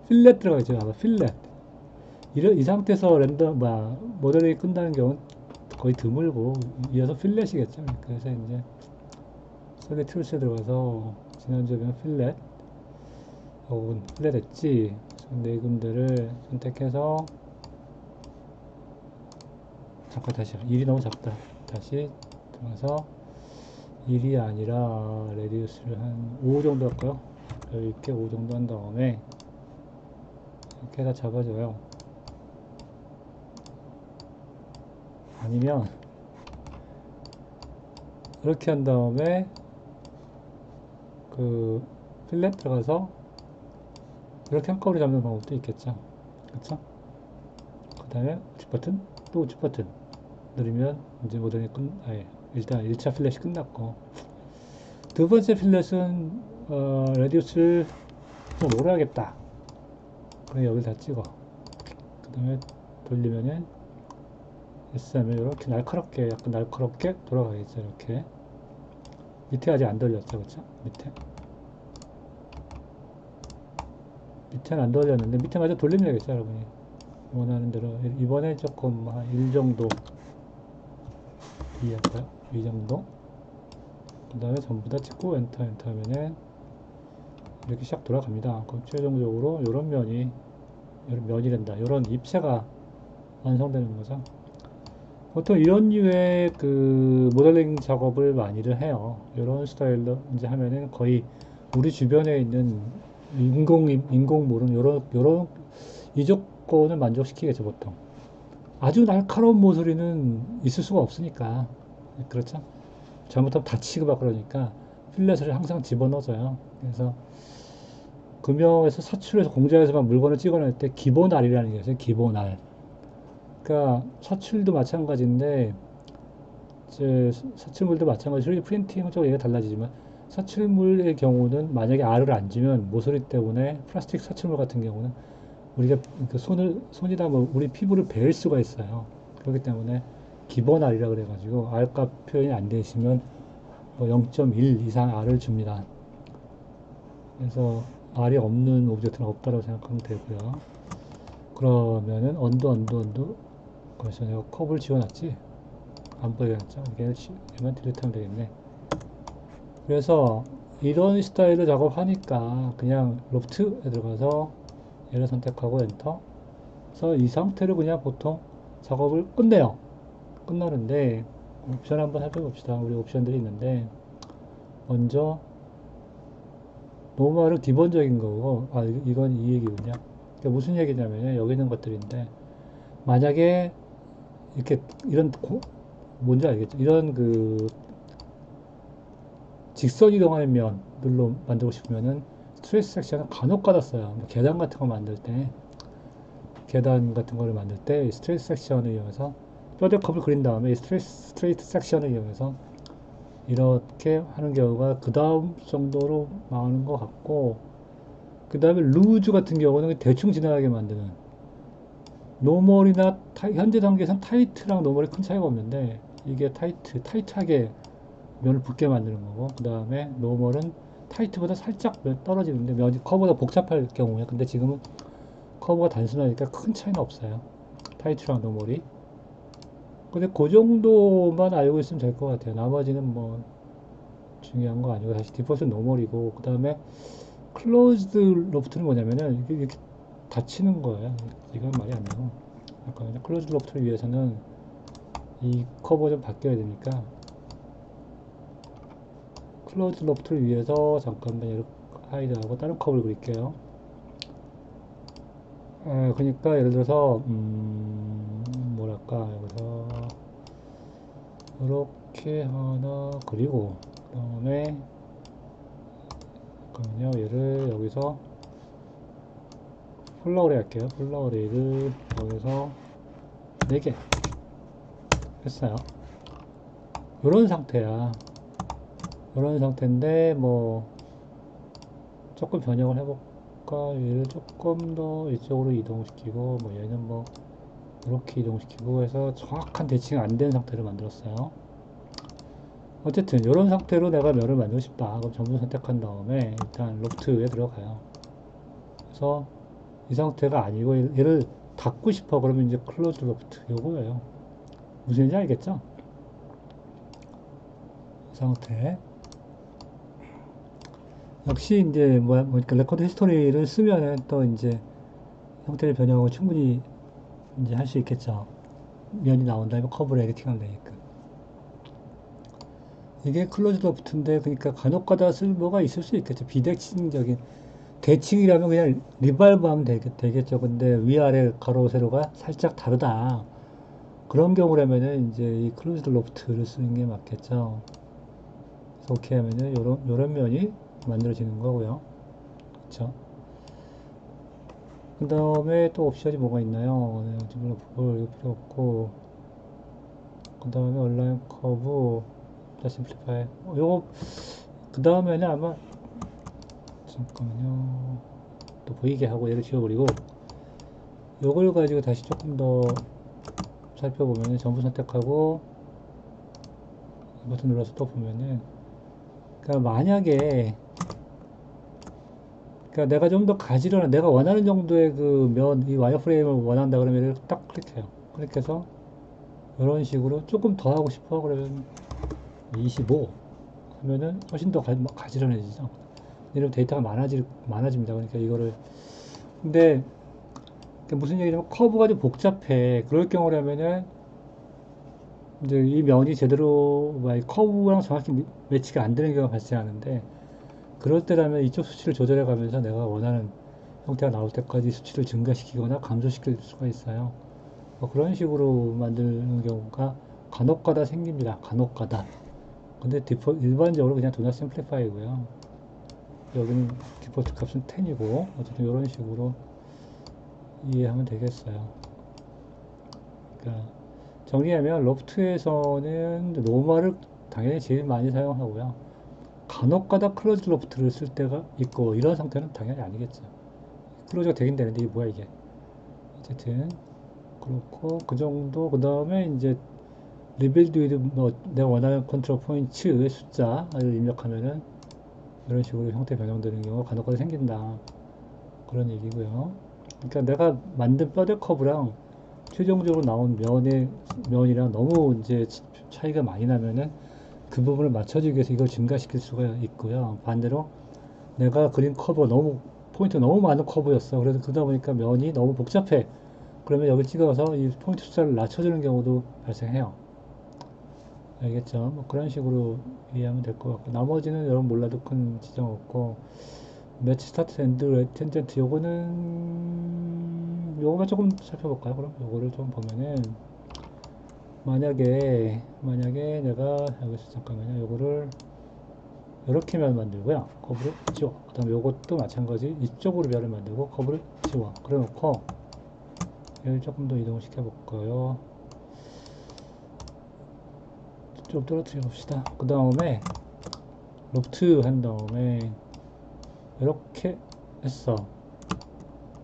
Speaker 1: 필렛 들어가죠. 아마 필렛. 이 상태에서 모델링이 끝나는 경우는 거의 드물고 이어서 필렛이겠죠. 그래서 이제 솔리 툴스에 들어가서 지난주에 배운 필렛 혹은 필렛 엣지 네 군데를 선택해서 잠깐 다시 1이 너무 작다. 다시 들어가서 1이 아니라 레디우스를 한 5 정도 할까요? 이렇게 5 정도 한 다음에 이렇게 다 잡아줘요. 아니면 이렇게 한 다음에 그 필렛 들어가서 이렇게 한꺼번에 잡는 방법도 있겠죠. 그쵸? 그 다음에 우측 버튼 또 우측 버튼 누르면 이제 모델이 일단 1차 필렛이 끝났고 두 번째 필렛은 레디우스를 좀 오래 하겠다. 그럼 여기 다 찍어. 그 다음에 돌리면은 S 하면 이렇게 날카롭게 약간 날카롭게 돌아가겠죠. 이렇게 밑에 아직 안 돌렸죠. 그쵸? 밑에는 안 돌렸는데 밑에 마저 돌리면 되겠죠. 여러분이 원하는 대로 이번에 조금 한 1 정도 이 할까요? 이 정도 그 다음에 전부 다 찍고 엔터 하면은 이렇게 샥 돌아갑니다. 그럼 최종적으로 이런 면이 된다. 이런 입체가 완성되는 거죠. 보통 이런 류의 그 모델링 작업을 많이들 해요. 이런 스타일로 이제 하면은 거의 우리 주변에 있는 인공물은 요런 이 조건을 만족시키겠죠, 보통. 아주 날카로운 모서리는 있을 수가 없으니까. 그렇죠? 잘못하면 다치고 막 그러니까 필렛을 항상 집어넣어줘요. 그래서 금형에서 사출해서 공장에서만 물건을 찍어낼 때 기본 알이라는 게 있어요. 기본 알. 그러니까 사출도 마찬가지인데 이제 사출물도 마찬가지로 3D 프린팅은 좀 얘기가 달라지지만 사출물의 경우는 만약에 알을 안 주면 모서리 때문에 플라스틱 사출물 같은 경우는 우리가 그 손이다 뭐 우리 피부를 베일 수가 있어요. 그렇기 때문에 기본 알이라 그래가지고 알값 표현이 안 되시면 뭐 0.1 이상 알을 줍니다. 그래서 알이 없는 오브젝트는 없다고 생각하면 되고요. 그러면은 언더 그래서 내가 컵을 지워놨지 안 보여졌죠. 얘만 딜리트하면 되겠네. 그래서 이런 스타일로 작업하니까 그냥 로프트에 들어가서 얘를 선택하고 엔터. 그래서 이 상태로 그냥 보통 작업을 끝내요. 끝나는데 옵션 한번 살펴봅시다. 우리 옵션들이 있는데 먼저 노멀은 기본적인 거고 이건 이 얘기군요. 그러니까 무슨 얘기냐면 여기 있는 것들인데 만약에 이렇게 뭔지 알겠죠? 이런 그 직선 이동하는 면들로 만들고 싶으면은 스트레이트 섹션은 간혹 가다 써요. 뭐 계단 같은 거 만들 때 계단 같은 거를 만들 때 스트레이트 섹션을 이용해서 뼈대컵을 그린 다음에 스트레이트 섹션을 이용해서 이렇게 하는 경우가 그 다음 정도로 망하는 것 같고, 그 다음에 루즈 같은 경우는 대충 지나가게 만드는, 노멀이나 현재 단계에선 타이트랑 노멀이 큰 차이가 없는데, 이게 타이트하게 면을 붓게 만드는 거고, 그 다음에 노멀은 타이트보다 살짝 떨어지는데 면이 커브가 복잡할 경우에, 근데 지금은 커브가 단순하니까 큰 차이는 없어요. 타이트랑 노멀이. 근데 그 정도만 알고 있으면 될 것 같아요. 나머지는 뭐 중요한 거 아니고, 사실 디폴트 노멀이고, 그 다음에 클로즈드 로프트는 뭐냐면은 이렇게 닫히는 거예요. 이건 말이 안 되고, 잠깐만요. 클로즈드 로프트를 위해서는 이 커버 좀 바뀌어야 되니까, 클로즈 로프트를 위해서 잠깐만 이렇게 하이드하고 다른 컵을 그릴게요. 그러니까 예를 들어서 뭐랄까, 여기서 이렇게 하나 그리고, 그 다음에 잠깐만요, 얘를 여기서 폴라어레이 할게요. 폴라어레이를 여기서 4개 했어요. 이런 상태야. 이런 상태인데 뭐 조금 변형을 해볼까? 얘를 조금 더 이쪽으로 이동시키고, 뭐 얘는 뭐 이렇게 이동시키고 해서 정확한 대칭이 안 된 상태를 만들었어요. 어쨌든 이런 상태로 내가 면을 만들고 싶다. 그럼 전부 선택한 다음에 일단 로프트에 들어가요. 그래서 이 상태가 아니고 얘를 닫고 싶어. 그러면 이제 클로즈 로프트 요거예요. 무슨 얘기인지 알겠죠? 이 상태. 역시 이제 그러니까 레코드 히스토리를 쓰면은 또 이제 형태를 변형하고 충분히 이제 할 수 있겠죠. 면이 나온 다음에 커브를 에디팅하면 되니까. 이게 클로즈 로프트인데, 그러니까 간혹가다 쓸모가 있을 수 있겠죠. 비대칭적인 대칭이라면 그냥 리발브 하면 되겠죠. 근데 위아래 가로 세로가 살짝 다르다. 그런 경우라면은 이제 이 클로즈드 로프트를 쓰는 게 맞겠죠. 그래서 오케이 하면은 요런 면이 만들어지는 거고요. 그쵸? 그 다음에 또 옵션이 뭐가 있나요? 네, 디벨로퍼 이거 필요 없고, 그 다음에 온라인 커브, 자 심플리파이. 요거 그 다음에는 아마 잠깐만요. 또 보이게 하고 얘를 지워버리고, 요걸 가지고 다시 조금 더 살펴보면 전부 선택하고 이 버튼 눌러서 또 보면은, 그러니까 만약에, 그러니까 내가 좀 더 가지런한, 내가 원하는 정도의 그 면, 이 와이어프레임을 원한다 그러면 얘를 딱 클릭해요. 클릭해서 이런 식으로 조금 더 하고 싶어 그러면 25 하면은 훨씬 더 가지런해지죠. 이러면 데이터가 많아집니다. 그러니까 이거를, 근데 무슨 얘기냐면 커브가 좀 복잡해. 그럴 경우라면은 이제 이 면이 제대로 커브랑 정확히 매치가 안 되는 경우가 발생하는데, 그럴 때라면 이쪽 수치를 조절해 가면서 내가 원하는 형태가 나올 때까지 수치를 증가시키거나 감소시킬 수가 있어요. 뭐 그런 식으로 만드는 경우가 간혹가다 생깁니다. 간혹가다. 근데 일반적으로 그냥 도넛 심플리파이고요. 여기는 디폴트 값은 10이고, 어쨌든 이런 식으로 이해하면 되겠어요. 그러니까 정리하면 로프트에서는 노멀을 당연히 제일 많이 사용하고요. 간혹가다 클로즈 로프트를 쓸 때가 있고, 이런 상태는 당연히 아니겠죠. 클로즈가 되긴 되는데 이게 뭐야 이게. 어쨌든 그렇고, 그 정도. 그 다음에 이제 리빌드 위드 뭐 내가 원하는 컨트롤 포인트의 숫자를 입력하면은 이런 식으로 형태 변형되는 경우가 간혹가다 생긴다. 그런 얘기고요. 그러니까 내가 만든 뼈대 커브랑 최종적으로 나온 면이랑 너무 이제 차이가 많이 나면은 그 부분을 맞춰주기 위해서 이걸 증가시킬 수가 있고요. 반대로 내가 그린 커브가 포인트가 너무 많은 커브였어. 그래서 그러다 보니까 면이 너무 복잡해. 그러면 여기 찍어서 이 포인트 숫자를 낮춰주는 경우도 발생해요. 알겠죠? 뭐 그런 식으로 이해하면 될 것 같고, 나머지는 여러분 몰라도 큰 지장 없고, 매치 스타트 앤드 텐젠트 요거만 조금 살펴볼까요? 그럼 요거를 좀 보면은, 만약에 내가 여기서 잠깐만요, 요거를 이렇게만 만들고요, 커브를 지워. 그 다음에 요것도 마찬가지 이쪽으로 면을 만들고 커브를 지워. 그래 놓고 얘를 조금 더 이동을 시켜 볼까요? 좀 떨어뜨려 봅시다. 그 다음에 로프트 한 다음에 이렇게 했어.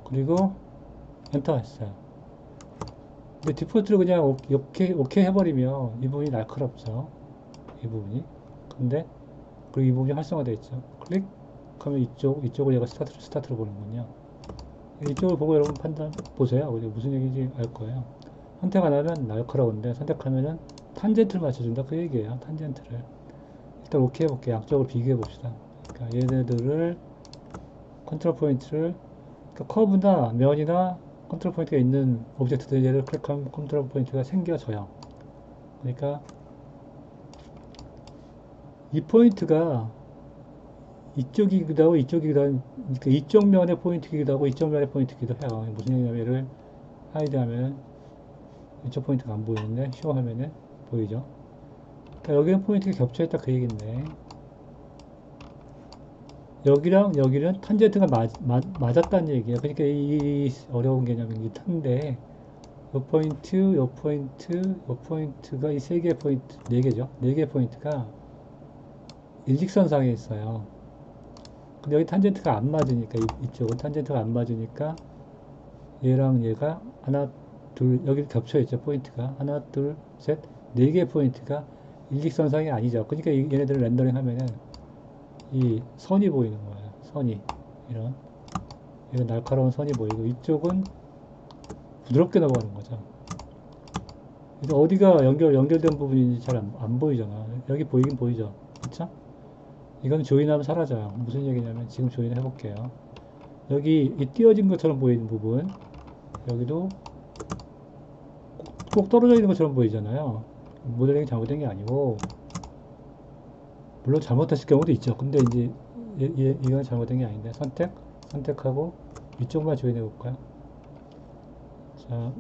Speaker 1: 그리고 엔터 했어요. 근데 디폴트로 그냥 오케이 해버리면 이 부분이 날카롭죠. 이 부분이. 근데 그리고 이 부분이 활성화되어 있죠. 클릭하면 이쪽을 얘가 스타트로 보는군요. 이쪽을 보고 여러분 판단 보세요. 무슨 얘기인지 알 거예요. 선택 안 하면 날카로운데 선택하면은 탄젠트를 맞춰준다 그 얘기예요. 탄젠트를. 일단 오케이 해볼게요. 양쪽을 비교해 봅시다. 그러니까 얘네들을 컨트롤 포인트를 그러니까 커브나 면이나 컨트롤 포인트가 있는 오브젝트들 얘를 클릭하면 컨트롤 포인트가 생겨져요. 그러니까 이 포인트가 이쪽이기도 하고 이쪽이기도 하고 그러니까 이쪽 면의 포인트이기도 하고 이쪽 면의 포인트이기도 해요. 무슨 얘기냐면 얘를 하이드 하면 이쪽 포인트가 안 보이는데 쇼 하면은 보이죠. 그러니까 여기는 포인트가 겹쳐있다 그 얘기인데 여기랑 여기는 탄젠트가 맞았다는 얘기예요. 그러니까 이 어려운 개념이 탄데 요 포인트, 요 포인트, 요 포인트가 이 세 개의 포인트, 네 개죠. 네 개의 포인트가 일직선상에 있어요. 근데 여기 탄젠트가 안 맞으니까 이쪽은 탄젠트가 안 맞으니까 얘랑 얘가 하나, 둘, 여기 겹쳐 있죠. 포인트가 하나, 둘, 셋, 네 개의 포인트가 일직선상이 아니죠. 그러니까 얘네들을 렌더링 하면은 이 선이 보이는 거예요. 선이 이런 날카로운 선이 보이고 이쪽은 부드럽게 넘어가는 거죠. 그래서 어디가 연결된 부분인지 잘 안 보이잖아. 여기 보이긴 보이죠. 그쵸? 이건 조인하면 사라져요. 무슨 얘기냐면 지금 조인을 해볼게요. 여기 이 띄어진 것처럼 보이는 부분 여기도 꼭 떨어져 있는 것처럼 보이잖아요. 모델링이 잘못된 게 아니고 물론 잘못했을 경우도 있죠. 근데 이제 이건 잘못된 게 아닌데 선택하고 이쪽만 조인해 볼까요? 자,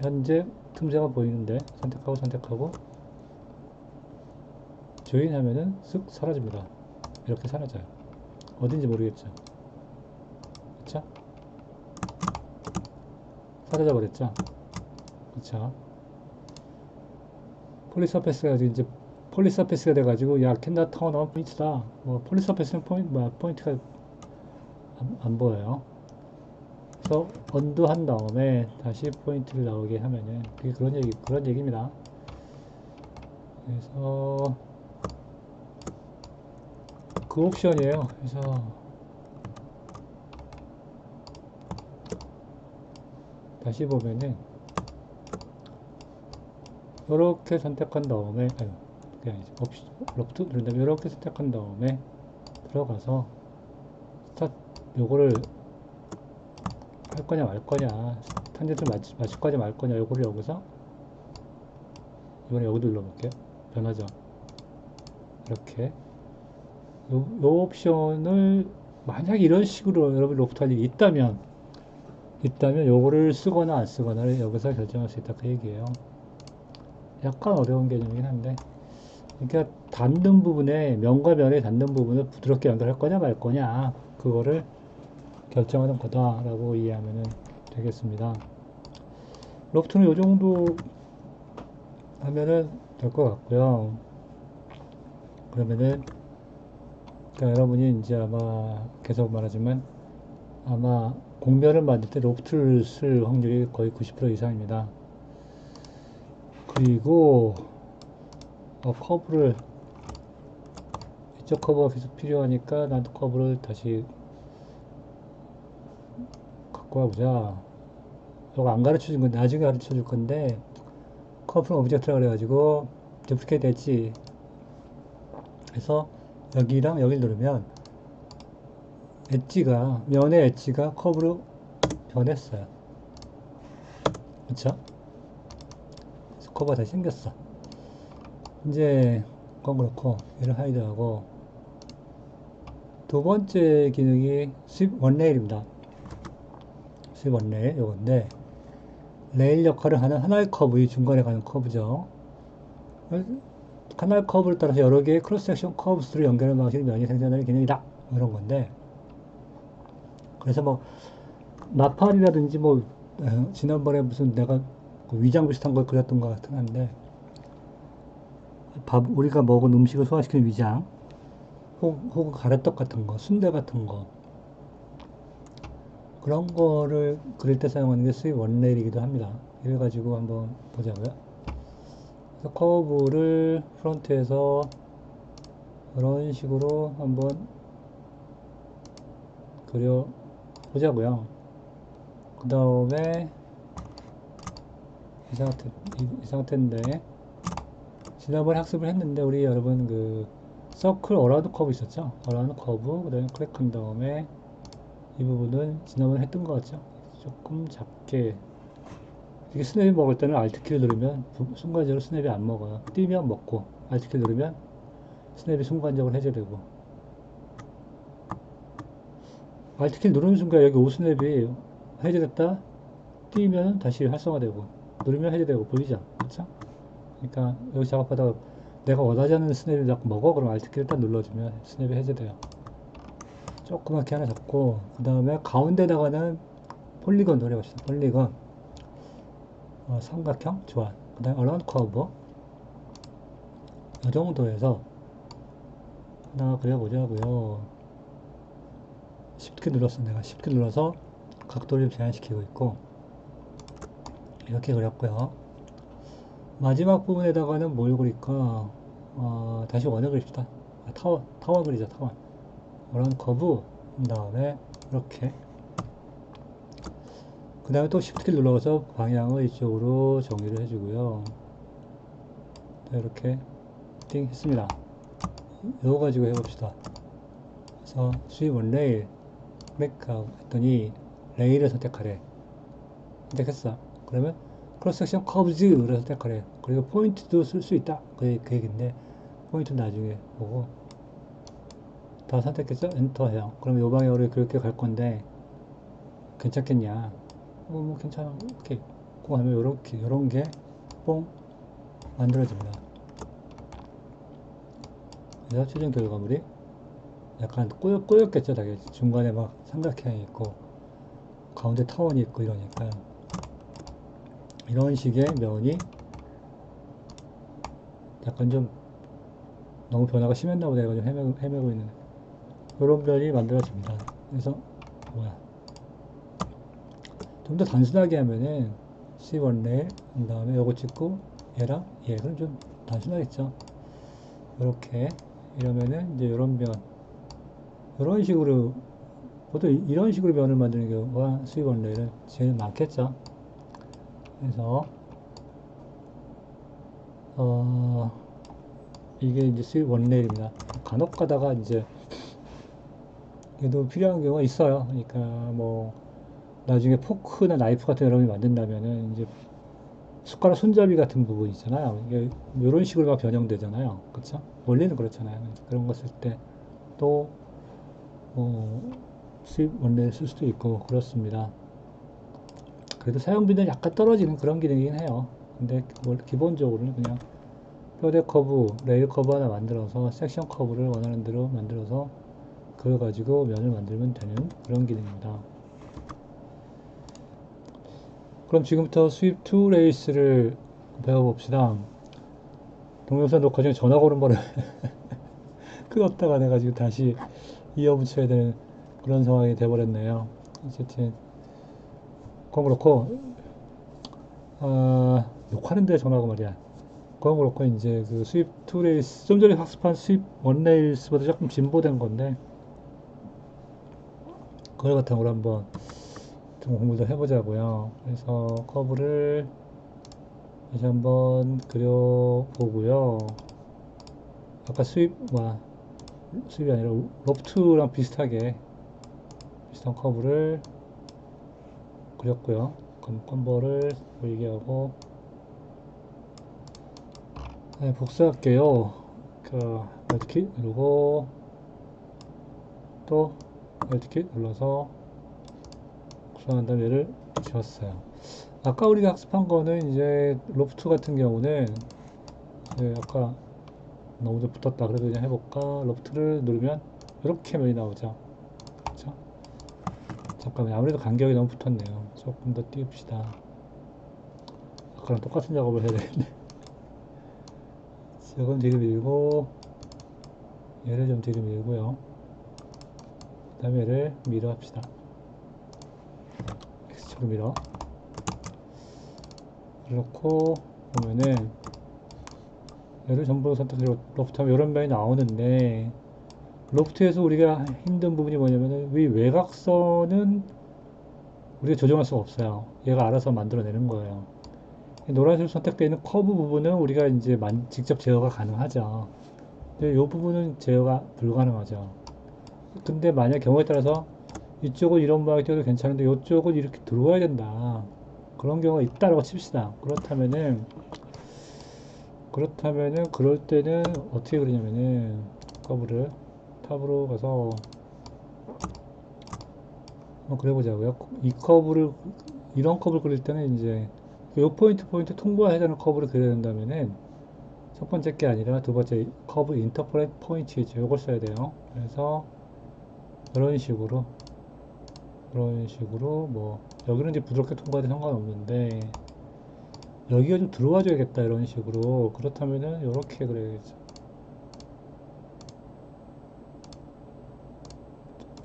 Speaker 1: 현재 틈새가 보이는데 선택하고 조인하면은 쓱 사라집니다. 이렇게 사라져요. 어딘지 모르겠죠. 그쵸? 사라져 버렸죠. 그쵸? 폴리서페스가 이제 폴리서페스가 돼가지고 야 캔다 턴 온 포인트다. 뭐 폴리서페스는 포인트가 안 보여요. 그래서 언두 한 다음에 다시 포인트를 나오게 하면은 그게 그런 얘기입니다. 그래서 그 옵션이에요. 그래서 다시 보면은 이렇게 선택한 다음에 그게 아니지 로프트 누른 다음에 이렇게 선택한 다음에 들어가서 스타트 요거를 할 거냐 말 거냐 탄젠트 맞출 거냐 말 거냐 요거를 여기서 이번에 여기 눌러볼게요. 변하죠. 이렇게 요 옵션을 만약 이런 식으로 여러분 로프트 할 일이 있다면 요거를 쓰거나 안 쓰거나를 여기서 결정할 수 있다 그 얘기예요. 약간 어려운 개념이긴 한데 그러니까 닿는 부분에 면과 면에 닿는 부분을 부드럽게 연결할 거냐 말 거냐 그거를 결정하는 거다라고 이해하면 되겠습니다. 로프트는 요 정도 하면은 될 것 같고요. 그러면은 그러니까 여러분이 이제 아마 계속 말하지만 아마 공면을 만들 때 로프트를 쓸 확률이 거의 90% 이상입니다. 그리고 커브를 이쪽 커브가 계속 필요하니까 나도 커브를 다시 갖고 와보자. 이거 안 가르쳐 준 건 나중에 가르쳐 줄 건데 커브는 오브젝트라 그래가지고 두플리케이트 했지. 그래서 여기랑 여기를 누르면 면의 엣지가 커브로 변했어요. 그쵸? 그래서 커브가 다시 생겼어. 이제 그건 그렇고 얘를 하이드하고 두 번째 기능이 스윕 원레일입니다. 스윕 원레일 요건데 레일 역할을 하는 하나의 커브, 이 중간에 가는 커브죠. 하나의 커브를 따라서 여러 개의 크로스 섹션 커브스를 연결하는 방식이 면이 생성하는 기능이다. 이런 건데 그래서 뭐 나팔이라든지 뭐 지난번에 무슨 내가 그 위장 비슷한 걸 그렸던 것 같긴 한데 우리가 먹은 음식을 소화시키는 위장, 혹은 가래떡 같은 거, 순대 같은 거, 그런 거를 그릴 때 사용하는 게 수입 원레일이기도 합니다. 이래가지고 한번 보자고요. 그래서 커브를 프론트에서 이런 식으로 한번 그려 보자고요. 그 다음에 이 상태인데 지난번에 학습을 했는데 우리 여러분 그 서클 어라운드 커브 있었죠? 어라운드 커브 그 다음에 클릭한 다음에 이 부분은 지난번에 했던 것 같죠? 조금 작게 이게 스냅이 먹을 때는 Alt키를 누르면 순간적으로 스냅이 안 먹어요. 뛰면 먹고 Alt키를 누르면 스냅이 순간적으로 해제되고 Alt키를 누르는 순간 여기 5스냅이 해제됐다 뛰면 다시 활성화되고 누르면 해제되고 보이죠? 그렇죠? 그러니까 여기 작업하다가 내가 원하지 않는 스냅을 자꾸 먹어 그럼 Alt키를 딱 눌러주면 스냅이 해제돼요. 조그맣게 하나 잡고 그 다음에 가운데다가는 폴리건 노려봅시다. 폴리건 삼각형 좋아. 그 다음에 어라운드 커브 이 정도에서 하나 그려보자고요. Shift 눌렀어. 내가 Shift 눌러서 각도를 제한시키고 있고 이렇게 그렸고요. 마지막 부분에다가는 뭘 그릴까? 다시 원을 그립시다. 타원 그리자. 타원. 어라운드 커브 그 다음에 이렇게 그 다음에 또 Shift 키 눌러서 방향을 이쪽으로 정리를 해주고요. 이렇게 띵 했습니다. 이거 가지고 해봅시다. 그래서 수입 원 레일 클릭하고 했더니 레일을 선택하래. 선택했어. 그러면 크로스 섹션 커브즈를 선택하래. 그리고 포인트도 쓸 수 있다. 그 얘기인데 포인트 나중에 보고 다 선택했죠? 엔터 해요. 그럼 요 방향으로 그렇게 갈 건데 괜찮겠냐? 뭐 괜찮아. 이렇게 고 하면 요런 게 뽕 만들어집니다. 그래서 최종 결과물이 약간 꼬였겠죠, 당연히. 중간에 막 삼각형이 있고, 가운데 타원이 있고, 이러니까. 이런 식의 면이 약간 좀 너무 변화가 심했나 보다. 이거 좀 헤매고 있는. 이런 면이 만들어집니다. 그래서, 뭐야. 좀 더 단순하게 하면은, C1레일, 그 다음에 요거 찍고, 얘랑 얘. 그럼 좀 단순하겠죠. 이렇게. 이러면은, 이제 이런 면. 이런 식으로 보통 이런 식으로 면을 만드는 경우가 수입 원래는 제일 많겠죠. 그래서 어, 이게 이제 수입 원레일입니다. 간혹 가다가 이제 얘도 필요한 경우가 있어요. 그러니까 뭐 나중에 포크나 나이프 같은 여러분이 만든다면은 이제 숟가락 손잡이 같은 부분 있잖아요. 이게 이런 식으로 막 변형되잖아요. 그렇죠? 원리는 그렇잖아요. 그런 거 쓸 때 또 뭐 수입 원래를 쓸 수도 있고 그렇습니다. 그래도 사용비는 약간 떨어지는 그런 기능이긴 해요. 근데 기본적으로는 그냥 뼈대 커브, 레일 커브 하나 만들어서 섹션 커브를 원하는 대로 만들어서 그걸 가지고 면을 만들면 되는 그런 기능입니다. 그럼 지금부터 스윕 투 레이스를 배워봅시다. 동영상 녹화 중에 전화가 오는 바람에 끊었다가 내가 지금 다시 이어붙여야 되는 그런 상황이 돼버렸네요. 어쨌든 그건 그렇고 녹화하는데 전화가 말이야. 그건 그렇고 이제 그 스윕 투 레이스 좀 전에 학습한 스윕 원 레이스보다 조금 진보된 건데 그걸 바탕으로 한번 좀 공부를 해보자고요. 그래서 커브를 다시 한번 그려보고요. 아까 수입이 아니라 로프트랑 비슷한 커브를 그렸고요. 그럼 컴버를 보이게 하고 네, 복사할게요. 그 멀티킷 누르고 또 멀티킷 눌러서 복사한 다음에 얘를 지웠어요. 아까 우리가 학습한 거는 이제 로프트 같은 경우는 이제 아까 너무 좀 붙었다 그래도 그냥 해볼까. 로프트를 누르면 이렇게 면이 나오죠. 그쵸? 잠깐만 아무래도 간격이 너무 붙었네요. 조금 더 띄웁시다. 아까랑 똑같은 작업을 해야 되는데 조금 뒤로 밀고 얘를 좀 뒤로 밀고요. 그 다음에 얘를 밀어 합시다. X축으로 밀어. 그렇고 보면은 얘를 전부 선택해서 로프트하면 이런 면이 나오는데, 로프트에서 우리가 힘든 부분이 뭐냐면은 이 외곽선은 우리가 조정할 수가 없어요. 얘가 알아서 만들어내는 거예요. 노란색으로 선택되어 있는 커브 부분은 우리가 이제 직접 제어가 가능하죠. 근데 이 부분은 제어가 불가능하죠. 근데 만약 경우에 따라서 이쪽은 이런 방향이 뛰어도 괜찮은데 이쪽은 이렇게 들어와야 된다. 그런 경우가 있다라고 칩시다. 그렇다면은 그럴 때는 어떻게 그러냐면은 커브를 탑으로 가서 한번 그려보자고요. 이런 커브를 그릴 때는 이제 이 포인트 통과해야 되는 커브를 그려야 된다면은 첫 번째 게 아니라 두 번째 커브 인터폴레이트 포인트이죠. 이걸 써야 돼요. 그래서 이런 식으로 뭐 여기는 이제 부드럽게 통과해도 상관없는데 여기가 좀 들어와 줘야겠다 이런 식으로. 그렇다면은 이렇게 그려야겠죠.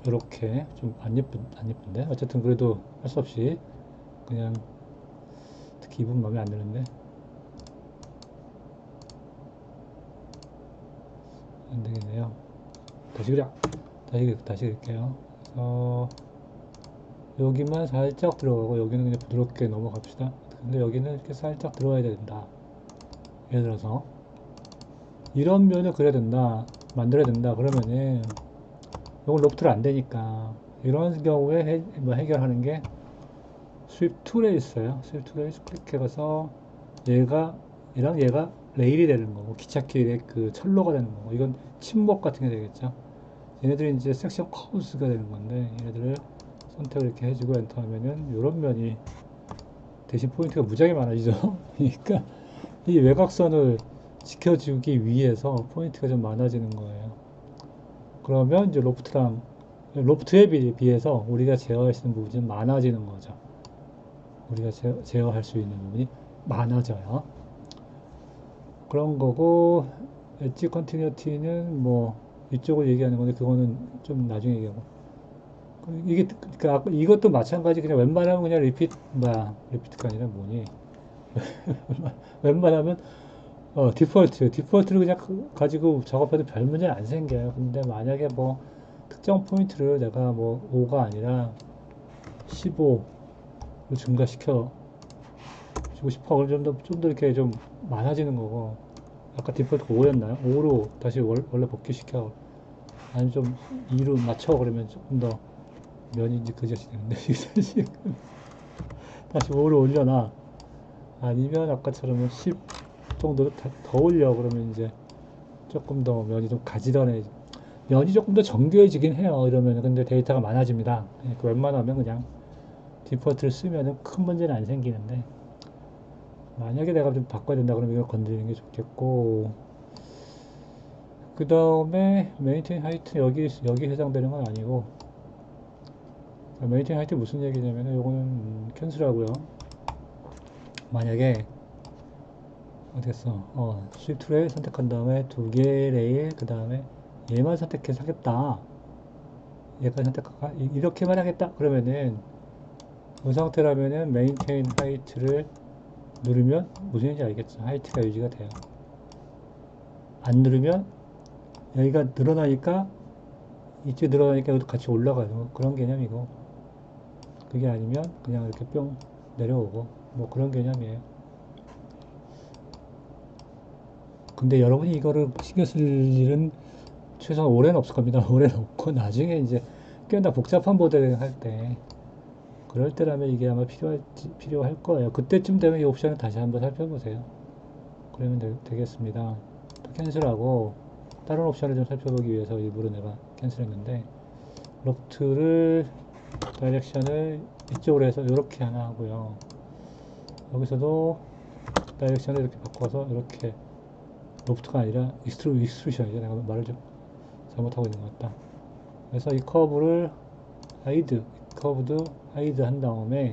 Speaker 1: 이렇게 좀 안 예쁜데 어쨌든 그래도 할 수 없이 그냥 특히 이분 마음에 안 드는데 안 되겠네요. 다시 그려. 다시 그릴게요. 그래서 여기만 살짝 들어가고 여기는 그냥 부드럽게 넘어갑시다. 근데 여기는 이렇게 살짝 들어와야 된다. 예를 들어서 이런 면을 그려야 된다, 만들어야 된다. 그러면은 이건 로프트를 안 되니까 이런 경우에 해결하는 게 스윕 툴에 있어요. 스윕 툴에 클릭해서 얘가 레일이 되는 거고 기찻길의 그 철로가 되는 거고, 이건 침목 같은 게 되겠죠. 얘네들이 이제 섹션 커브스가 되는 건데 얘네들을 선택을 이렇게 해주고 엔터 하면은 이런 면이 대신 포인트가 무지하게 많아지죠. 그러니까 이 외곽선을 지켜주기 위해서 포인트가 좀 많아지는 거예요. 그러면 이제 로프트에 비해서 우리가 제어할 수 있는 부분이 좀 많아지는 거죠. 우리가 제어할 수 있는 부분이 많아져요. 그런 거고, 엣지 컨티뉴티는 뭐 이쪽을 얘기하는 건데 그거는 좀 나중에 얘기하고. 그러니까 이것도 마찬가지. 그냥 웬만하면 그냥 리피트가 아니라 뭐니? 웬만하면 디폴트를 그냥 가지고 작업해도 별 문제는 안 생겨요. 근데 만약에 뭐 특정 포인트를 내가 뭐 5가 아니라 15로 증가시켜 주고 싶어. 그럼 좀 더 이렇게 좀 많아지는 거고. 아까 디폴트가 5였나요? 5로 다시 원래 복귀시켜. 아니면 좀 2로 맞춰. 그러면 조금 더 면이 이제 그저씨 되는데 다시 5로 올려놔. 아니면 아까처럼 10 정도로 더 올려. 그러면 이제 조금 더 면이 좀 가지런해. 면이 조금 더 정교해지긴 해요. 이러면 근데 데이터가 많아집니다. 그러니까 웬만하면 그냥 디폴트를 쓰면은 큰 문제는 안 생기는데, 만약에 내가 좀 바꿔야 된다 그러면 이걸 건드리는 게 좋겠고, 그 다음에 메인테인 하이트 여기 해당되는 건 아니고, 메인테인 하이트 무슨 얘기냐면 요거는 캔슬하고요. 만약에 어디겠어? 스위프트를 선택한 다음에 두 개 레일, 그 다음에 얘만 선택해서 하겠다. 얘까지 선택할까? 이렇게만 하겠다. 그러면은 이 상태라면은 메인테인 하이트를 누르면 무슨 얘기인지 알겠죠? 하이트가 유지가 돼요. 안 누르면 여기가 늘어나니까 이쪽이 늘어나니까 이것도 같이 올라가요. 그런 개념이고, 그게 아니면 그냥 이렇게 뿅 내려오고 뭐 그런 개념이에요. 근데 여러분이 이거를 신경 쓸 일은 최소한 올해는 없을 겁니다. 올해는 없고 나중에 이제 꽤나 복잡한 모델을 할 때, 그럴 때라면 이게 아마 필요할 거예요. 그때쯤 되면 이 옵션을 다시 한번 살펴보세요. 그러면 되겠습니다. 또 캔슬하고 다른 옵션을 좀 살펴보기 위해서 일부러 내가 캔슬했는데, 로프트를 다이렉션을 이쪽으로 해서 이렇게 하나 하고요. 여기서도 다이렉션을 이렇게 바꿔서 이렇게, 로프트가 아니라 익스트루션이죠. 내가 말을 좀 잘못하고 있는 것 같다. 그래서 이 커브를 커브도 하이드 한 다음에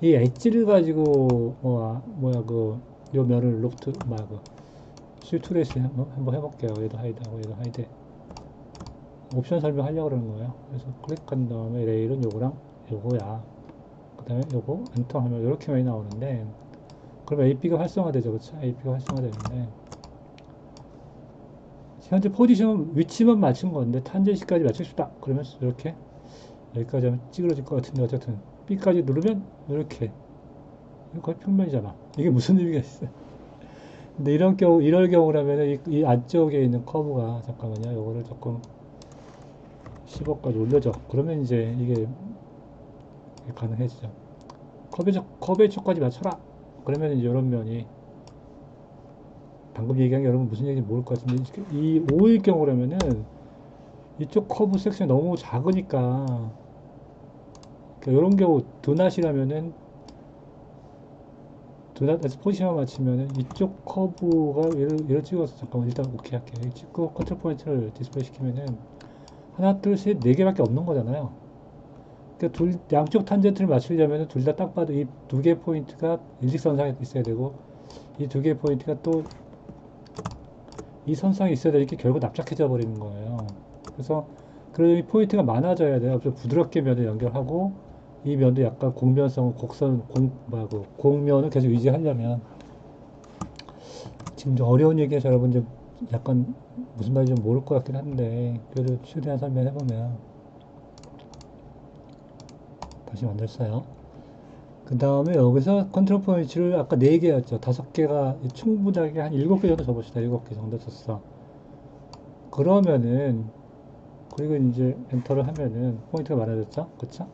Speaker 1: 이 엣지를 가지고 요 면을 스위프트 레이스 한번 해볼게요. 얘도 하이드하고 얘도 하이드. 옵션 설명하려고 그러는 거예요. 그래서 클릭한 다음에 레일은 요거랑 요거야. 그 다음에 요거 엔터 하면 이렇게 많이 나오는데, 그러면 AP가 활성화되죠. 그쵸? AP가 활성화되는데, 현재 포지션 위치만 맞춘 건데 탄젠시까지 맞추고 싶다. 그러면 이렇게 여기까지 하면 찌그러질 것 같은데, 어쨌든 B까지 누르면 이렇게. 이거 거의 평면이잖아. 이게 무슨 의미가 있어요? 근데 이럴 경우라면 이 안쪽에 있는 커브가, 잠깐만요. 요거를 조금 10억까지 올려줘. 그러면 이제 이게 가능해지죠. 컵의 촉까지 맞춰라. 그러면 이제 이런 면이, 방금 얘기한 게 여러분 무슨 얘기인지 모를 것 같은데, 이 5일 경우라면은 이쪽 커브 섹션이 너무 작으니까, 이런 경우 두낫이라면은, 두낫에서 포지션을 맞추면은 이쪽 커브가 얘를 찍어서, 잠깐만 일단 오케이 할게요. 찍고 컨트롤 포인트를 디스플레이 시키면은 하나 둘 셋 네 개밖에 없는 거잖아요. 그러니까 양쪽 탄젠트를 맞추려면 둘 다 딱 봐도 이 두 개 포인트가 일직선상에 있어야 되고, 이 두 개 포인트가 또 이 선상에 있어야 되니까 결국 납작해져 버리는 거예요. 그래서 그 포인트가 많아져야 돼요. 좀 부드럽게 면을 연결하고, 이 면도 약간 곡면성을 곡면을 계속 유지하려면, 지금 좀 어려운 얘기해서 여러분 좀 약간 무슨 말인지 좀 모를 것 같긴 한데, 그래도 최대한 설명해보면, 다시 만들었어요. 그 다음에 여기서 컨트롤 포인트를 아까 4개였죠. 5개가 충분하게 한 7개 정도 줘봅시다. 7개 정도 줬어. 그러면은, 그리고 이제 엔터를 하면은 포인트가 많아졌죠. 그쵸?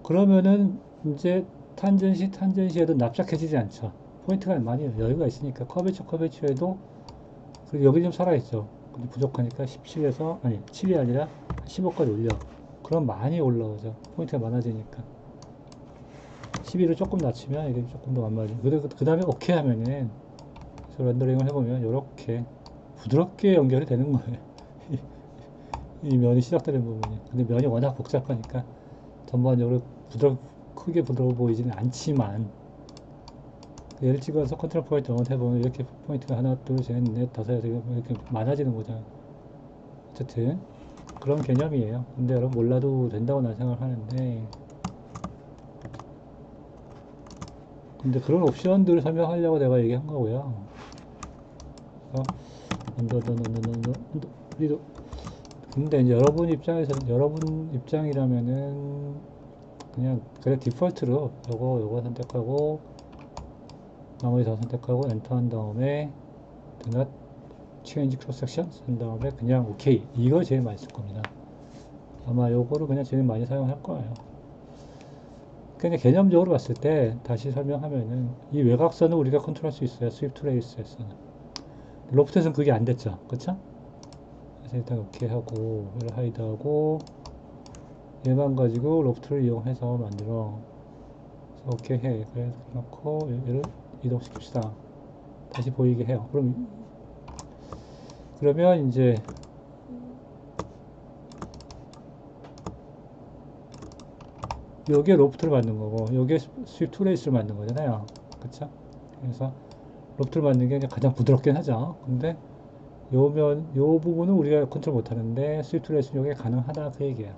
Speaker 1: 그러면은 이제 탄젠시에도 납작해지지 않죠. 포인트가 많이 여유가 있으니까 커베처에도, 그리고 여기 좀 살아있죠. 근데 부족하니까 17에서, 아니 7이 아니라 15까지 올려. 그럼 많이 올라오죠. 포인트가 많아지니까. 12를 조금 낮추면 이게 조금 더 완만해지고, 그 다음에 오케이 하면은, 그래서 렌더링을 해보면 이렇게 부드럽게 연결이 되는 거예요. 이 면이 시작되는 부분이. 근데 면이 워낙 복잡하니까 전반적으로 크게 부드러워 보이지는 않지만, 예를 찍어서 컨트롤 포인트 원 해보면 이렇게 포인트가 하나, 둘, 셋, 넷, 다섯, 여섯 이렇게 많아지는 거죠. 어쨌든 그런 개념이에요. 근데 여러분 몰라도 된다고 난 생각하는데, 근데 그런 옵션들을 설명하려고 내가 얘기한 거고요. 어? 언더, 근데 이제 여러분 입장이라면은 그냥 그래 디폴트로 요거 선택하고 나머지 다 선택하고 엔터 한 다음에 do not change cross section 한 다음에 그냥 오케이, 이거 제일 많이 쓸 겁니다. 아마 요거를 그냥 제일 많이 사용할 거예요. 그냥 개념적으로 봤을 때 다시 설명하면은 이 외곽선을 우리가 컨트롤할 수 있어요. 스위프트 레이스에서는. 로프트에서는 그게 안 됐죠. 그쵸? 그래서 일단 오케이 하고 얘를 하이드 하고 얘만 가지고 로프트를 이용해서 만들어. 그래서 오케이 해. 그래서 놓고 얘를 이동시킵시다. 다시 보이게 해요. 그러면 이제 여기에 로프트를 만든 거고 여기에 스위프트 레이스를 만든 거잖아요. 그쵸? 그래서 로프트를 만든 게 가장 부드럽긴 하죠. 근데 요 부분은 우리가 컨트롤 못 하는데 스위프트 레이스는 여기에 가능하다 그 얘기예요.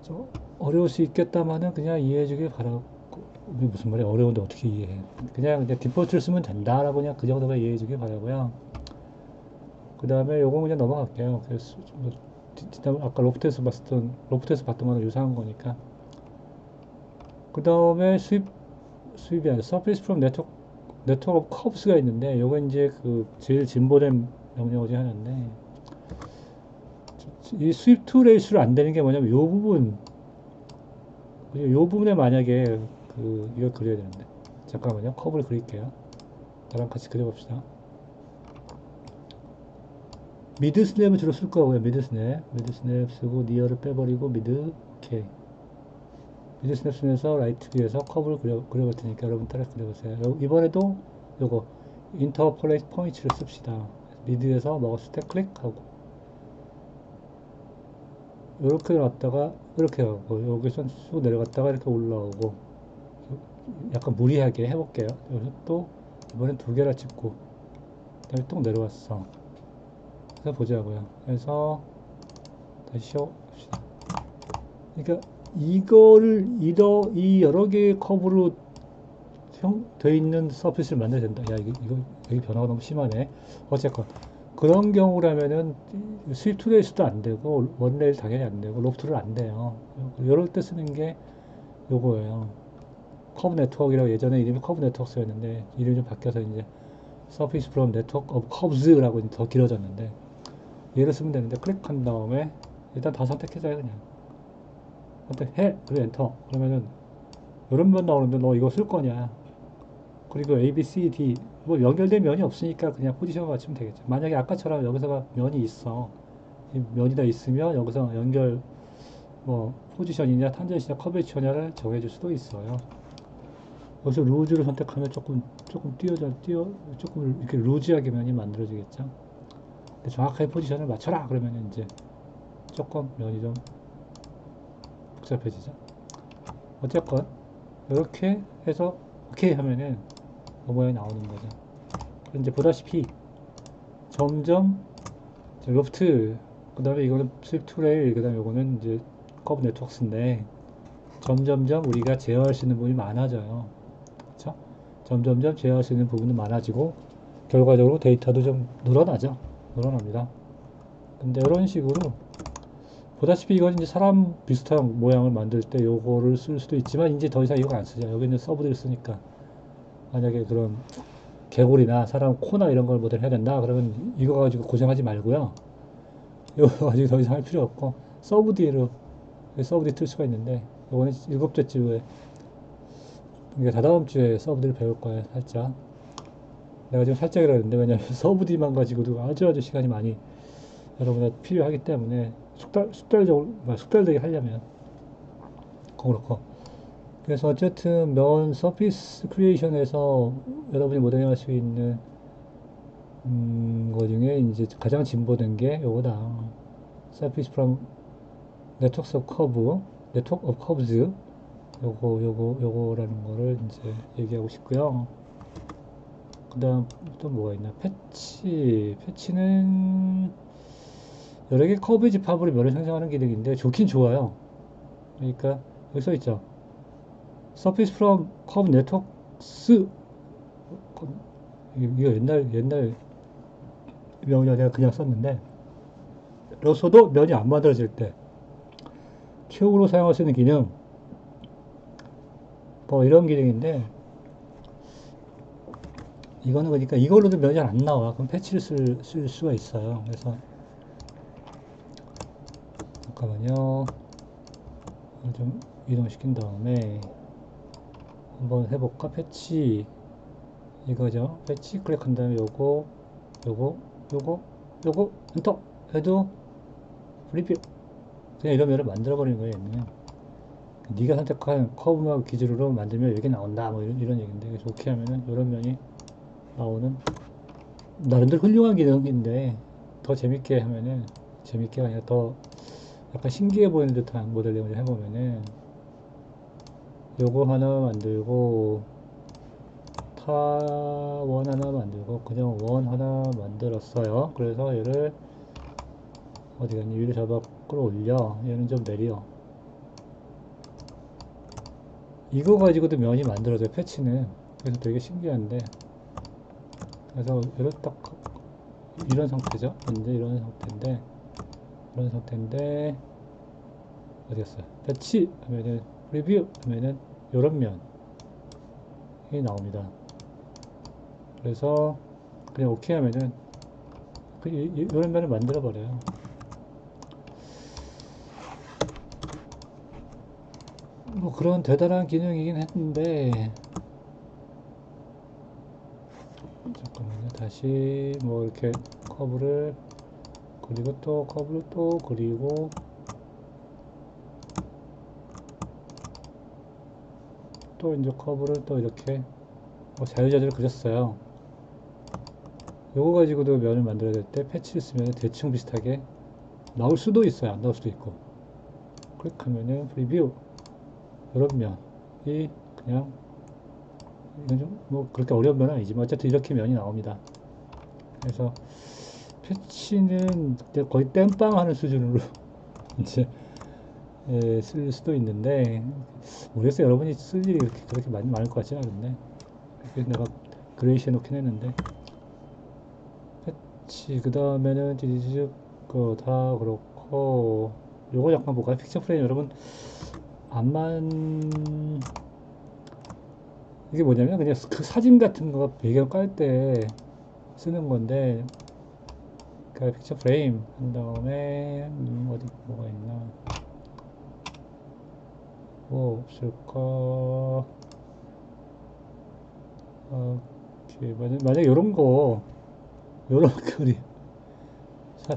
Speaker 1: 좀 어려울 수 있겠다마는 그냥 이해해 주길 바라고. 무슨 말이야, 어려운데 어떻게 이해해. 그냥 디폴트를 쓰면 된다라고 그냥 그 정도만 이해해 주길 바라고요. 그 다음에 요건 그냥 넘어갈게요. 그래서 아까 로프트에서 봤던 거랑 유사한 거니까. 그 다음에 수입이 아니라 서피스 프롬 네트워크 오브 커브스가 있는데, 요건 이제 그 제일 진보된 명령 중에 하나인데, 이 스위프트 레이스를 안 되는 게 뭐냐면 요 부분에 만약에 이걸 그려야 되는데, 잠깐만요. 커브를 그릴게요. 나랑 같이 그려봅시다. 미드 스냅을 주로 쓸 거고요. 미드 스냅 쓰고 니어를 빼버리고 오케이. 미드 스냅 쓰면서 라이트 위에서 커브를 그려볼 테니까 여러분 따라 그려보세요. 이번에도 요거 인터폴레이트 포인트를 씁시다. 미드에서 먹었을 때 클릭하고 이렇게 놨다가 이렇게 하고, 여기서 쑥 내려갔다가 이렇게 올라오고, 약간 무리하게 해볼게요. 여기서 또 이번엔 두 개나 찍고 그다음에 또 내려왔어. 그래서 보자고요. 그래서 다시 쉬어봅시다. 그러니까 이거를 이 여러 개의 커브로 돼 있는 서피스를 만들어야 된다. 야, 이거 여기 변화가 너무 심하네. 어쨌건 그런 경우라면은 스위프트 레이스도 안 되고 원레일 당연히 안 되고 로프트를 안 돼요. 이럴 때 쓰는 게 요거예요. 커브 네트워크라고 예전에 이름이 커브 네트워크였는데 이름이 좀 바뀌어서 이제 서피스 프롬 네트워크 오브 커브즈라고 더 길어졌는데 얘를 쓰면 되는데 클릭한 다음에 일단 다 선택해줘요. 그냥 선택해 그리고 엔터 그러면은 이런 면 나오는데 너 이거 쓸 거냐. 그리고 A, B, C, D 뭐 연결된 면이 없으니까 그냥 포지션을 맞추면 되겠죠. 만약에 아까처럼 여기서가 면이 있어. 이 면이 다 있으면 여기서 연결 뭐 포지션이냐 탄젠시냐 커베이처냐를 정해줄 수도 있어요. 여기서 루즈를 선택하면 조금 조금 이렇게 루즈하게 면이 만들어지겠죠. 근데 정확하게 포지션을 맞춰라 그러면 이제 조금 면이 좀 복잡해지죠. 어쨌건 이렇게 해서 오케이 하면은 그 모양이 나오는 거죠. 이제 보다시피 점점 로프트 그 다음에 이거는 스위프트 레일 그 다음에 이거는 이제 커브 네트워크인데 점점점 우리가 제어할 수 있는 부분이 많아져요. 그렇죠? 점점점 제어할 수 있는 부분이 많아지고 결과적으로 데이터도 좀 늘어나죠. 늘어납니다. 근데 이런 식으로 보다시피 이건 이제 사람 비슷한 모양을 만들 때 요거를 쓸 수도 있지만 이제 더 이상 이거 안 쓰죠. 여기 있는 서브들을 쓰니까 만약에 그런 개구리나 사람 코나 이런 걸 모델 해야 된다 그러면 이거 가지고 고생하지 말고요. 이거 가지고 더 이상 할 필요 없고 서브디로 서브디 틀 수가 있는데 이거는 일곱째 주에 그러니까 다다음 주에 서브디를 배울 거예요. 살짝 내가 지금 살짝이라 했는데 왜냐면 서브디만 가지고도 아주 시간이 많이 여러분한테 필요하기 때문에 숙달되게 하려면 그거 그렇고 그래서 어쨌든 면 서피스 크리에이션에서 여러분이 모델링할 수 있는 거 중에 이제 가장 진보된 게 요거다. 서피스 프롬 네트워크 오브 커브, 네트워크 오브 커브즈 요거라는 거를 이제 얘기하고 싶고요. 그 다음 또 뭐가 있나? 패치는 여러 개 커브 집합으로 면을 생성하는 기능인데 좋긴 좋아요. 그러니까 여기 써 있죠. 서피스 프롬 커브 네트워크스 이거 옛날 명이라 내가 그냥 썼는데 로서도 면이 안 만들어질 때 최후로 사용할 수 있는 기능 뭐 이런 기능인데 이거는 그러니까 이걸로도 면이 잘 안 나와. 그럼 패치를 쓸 수가 있어요. 그래서 잠깐만요. 좀 이동시킨 다음에 한번 해볼까? 패치 이거죠. 패치 클릭한 다음에 요거 요거 엔터 해도 프리뷰 그냥 이런 면을 만들어 버리는 거예요. 얘는 네가 선택한 커브만 기준으로 만들면 이렇게 나온다 뭐 이런 얘기인데 그래서 오케이 하면은 이런 면이 나오는 나름대로 훌륭한 기능인데 더 재밌게 하면은 재밌게가 아니라 더 약간 신기해 보이는 듯한 모델링을 해보면은 요거 하나 만들고 타원 하나 만들고 그냥 원 하나 만들었어요. 그래서 얘를 어디 갔니 위로 잡아 끌어올려 얘는 좀 내려 이거 가지고도 면이 만들어져요. 패치는 그래서 되게 신기한데 그래서 얘를 딱 이런 상태죠. 현재 이런 상태인데 어디 갔어요? 패치 하면은 리뷰 하면은 이런 면이 나옵니다. 그래서 그냥 오케이 하면은 이런 면을 만들어 버려요. 뭐 그런 대단한 기능이긴 했는데 잠깐만요. 다시 뭐 이렇게 커브를 그리고 또 커브를 또 그리고 또 이제 커브를 또 이렇게 뭐 자유자재로 그렸어요. 요거 가지고도 면을 만들어야 될 때 패치를 쓰면 대충 비슷하게 나올 수도 있어요. 안 나올 수도 있고 클릭하면은 프리뷰 이런 면이 그냥 이건 좀 뭐 그렇게 어려운 면은 아니지만 어쨌든 이렇게 면이 나옵니다. 그래서 패치는 거의 땜빵 하는 수준으로 이제 쓸 수도 있는데 모르겠어요. 여러분이 쓸 일이 그렇게 많을 것 같지는 않은데 그래서 내가 그레이시 해놓긴 했는데 패치 그 다음에는 거다 그렇고 요거 약간 볼까요? 픽처 프레임 여러분 암만 이게 뭐냐면 그냥 그 사진 같은 거 배경 깔 때 쓰는 건데 그 픽처 프레임 한 다음에 어디 뭐가 있나 뭐 없을까 오케이 만약에 요런 거 요런 그림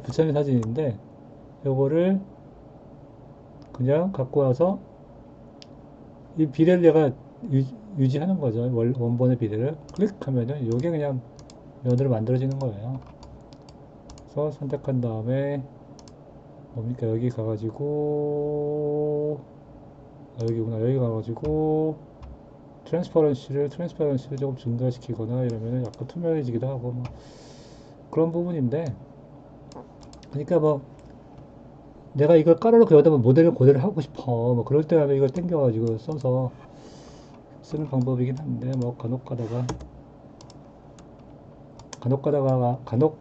Speaker 1: 부처님 사진인데 요거를 그냥 갖고 와서 이 비례를 얘가 유지하는 거죠. 원본의 비례를 클릭하면은 요게 그냥 면으로 만들어지는 거예요. 그래서 선택한 다음에 뭡니까 여기 가가지고 여기구나 여기 가가지고 트랜스퍼런시를 조금 증가시키거나 이러면은 약간 투명해지기도 하고 뭐 그런 부분인데 그러니까 뭐 내가 이걸 깔아놓고 여기다 모델을 그대로 하고 싶어 뭐 그럴 때 하면 이걸 땡겨가지고 써서 쓰는 방법이긴 한데 뭐 간혹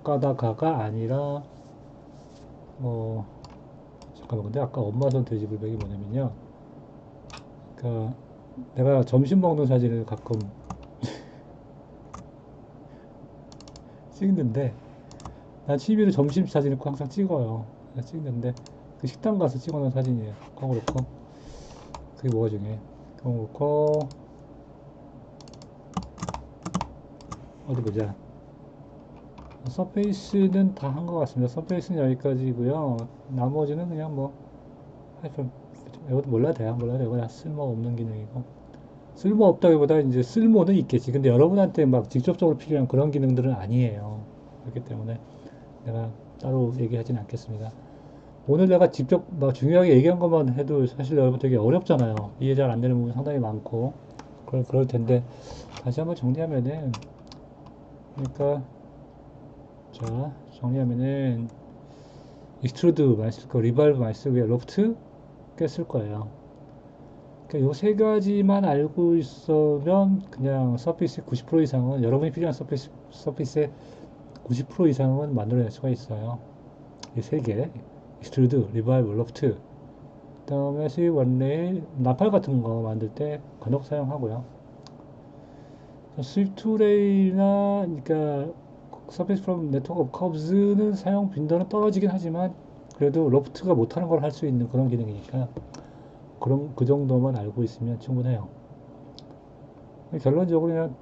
Speaker 1: 가다가가 아니라 어 잠깐만 근데 아까 엄마 손 돼지불백이 뭐냐면요 그러니까 내가 점심 먹는 사진을 가끔 찍는데 난 취미로 점심 사진을 항상 찍어요 찍는데 그 식당 가서 찍어놓은 사진이에요 그거 그렇고 그게 뭐가 중요해 그거 그렇고 어디 보자 서페이스는 다 한 것 같습니다 서페이스는 여기까지고요 나머지는 그냥 뭐 하여튼 이것도 몰라도 돼요 몰라도 되고 그냥 쓸모없는 기능이고 쓸모없다기보다 이제 쓸모는 있겠지 근데 여러분한테 막 직접적으로 필요한 그런 기능들은 아니에요 그렇기 때문에 내가 따로 얘기하지는 않겠습니다 오늘 내가 직접 막 중요하게 얘기한 것만 해도 사실 여러분 되게 어렵잖아요 이해 잘 안 되는 부분 상당히 많고 그럴 텐데 다시 한번 정리하면은 그러니까 자 정리하면은 익스트루드 많이 쓸 거, 리발브 많이 쓰고 로프트 꽤 쓸 거예요. 그러니까 요 세 가지만 알고 있으면 그냥 서피스 90% 이상은 여러분이 필요한 서피스의 90% 이상은 만들어낼 수가 있어요. 이 세 개, 익스트루드, 리발브, 로프트. 그다음에 스윕 원레일, 나팔 같은 거 만들 때 간혹 사용하고요. 스윕 투레이나 그러니까 서페이스 프롬 네트워크 오브 커브즈는 사용 빈도는 떨어지긴 하지만 그래도 로프트가 못하는 걸 할 수 있는 그런 기능이니까 그런 그 정도만 알고 있으면 충분해요. 결론적으로 그냥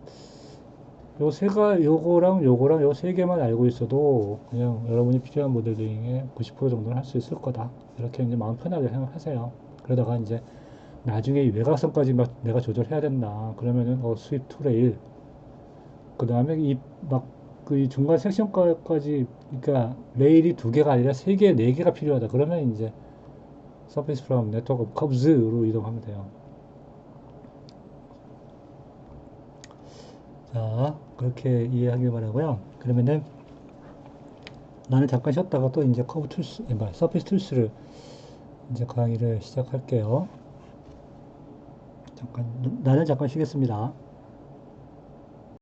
Speaker 1: 요거랑 요 세 개만 알고 있어도 그냥 여러분이 필요한 모델링의 90% 정도는 할 수 있을 거다. 이렇게 이제 마음 편하게 생각하세요. 그러다가 이제 나중에 이 외곽선까지 막 내가 조절해야 된다. 그러면은 스윕 투레일 그 다음에 그 중간 섹션까지 그러니까 레일이 두 개가 아니라 세 개, 네 개가 필요하다. 그러면 이제 서페이스 프롬 네트워크 오브 커브즈로 이동하면 돼요. 자, 그렇게 이해하길 바라고요. 그러면은 나는 잠깐 쉬었다가 또 이제 커브 툴스, 서페이스 툴스를 이제 강의를 시작할게요. 나는 잠깐 쉬겠습니다.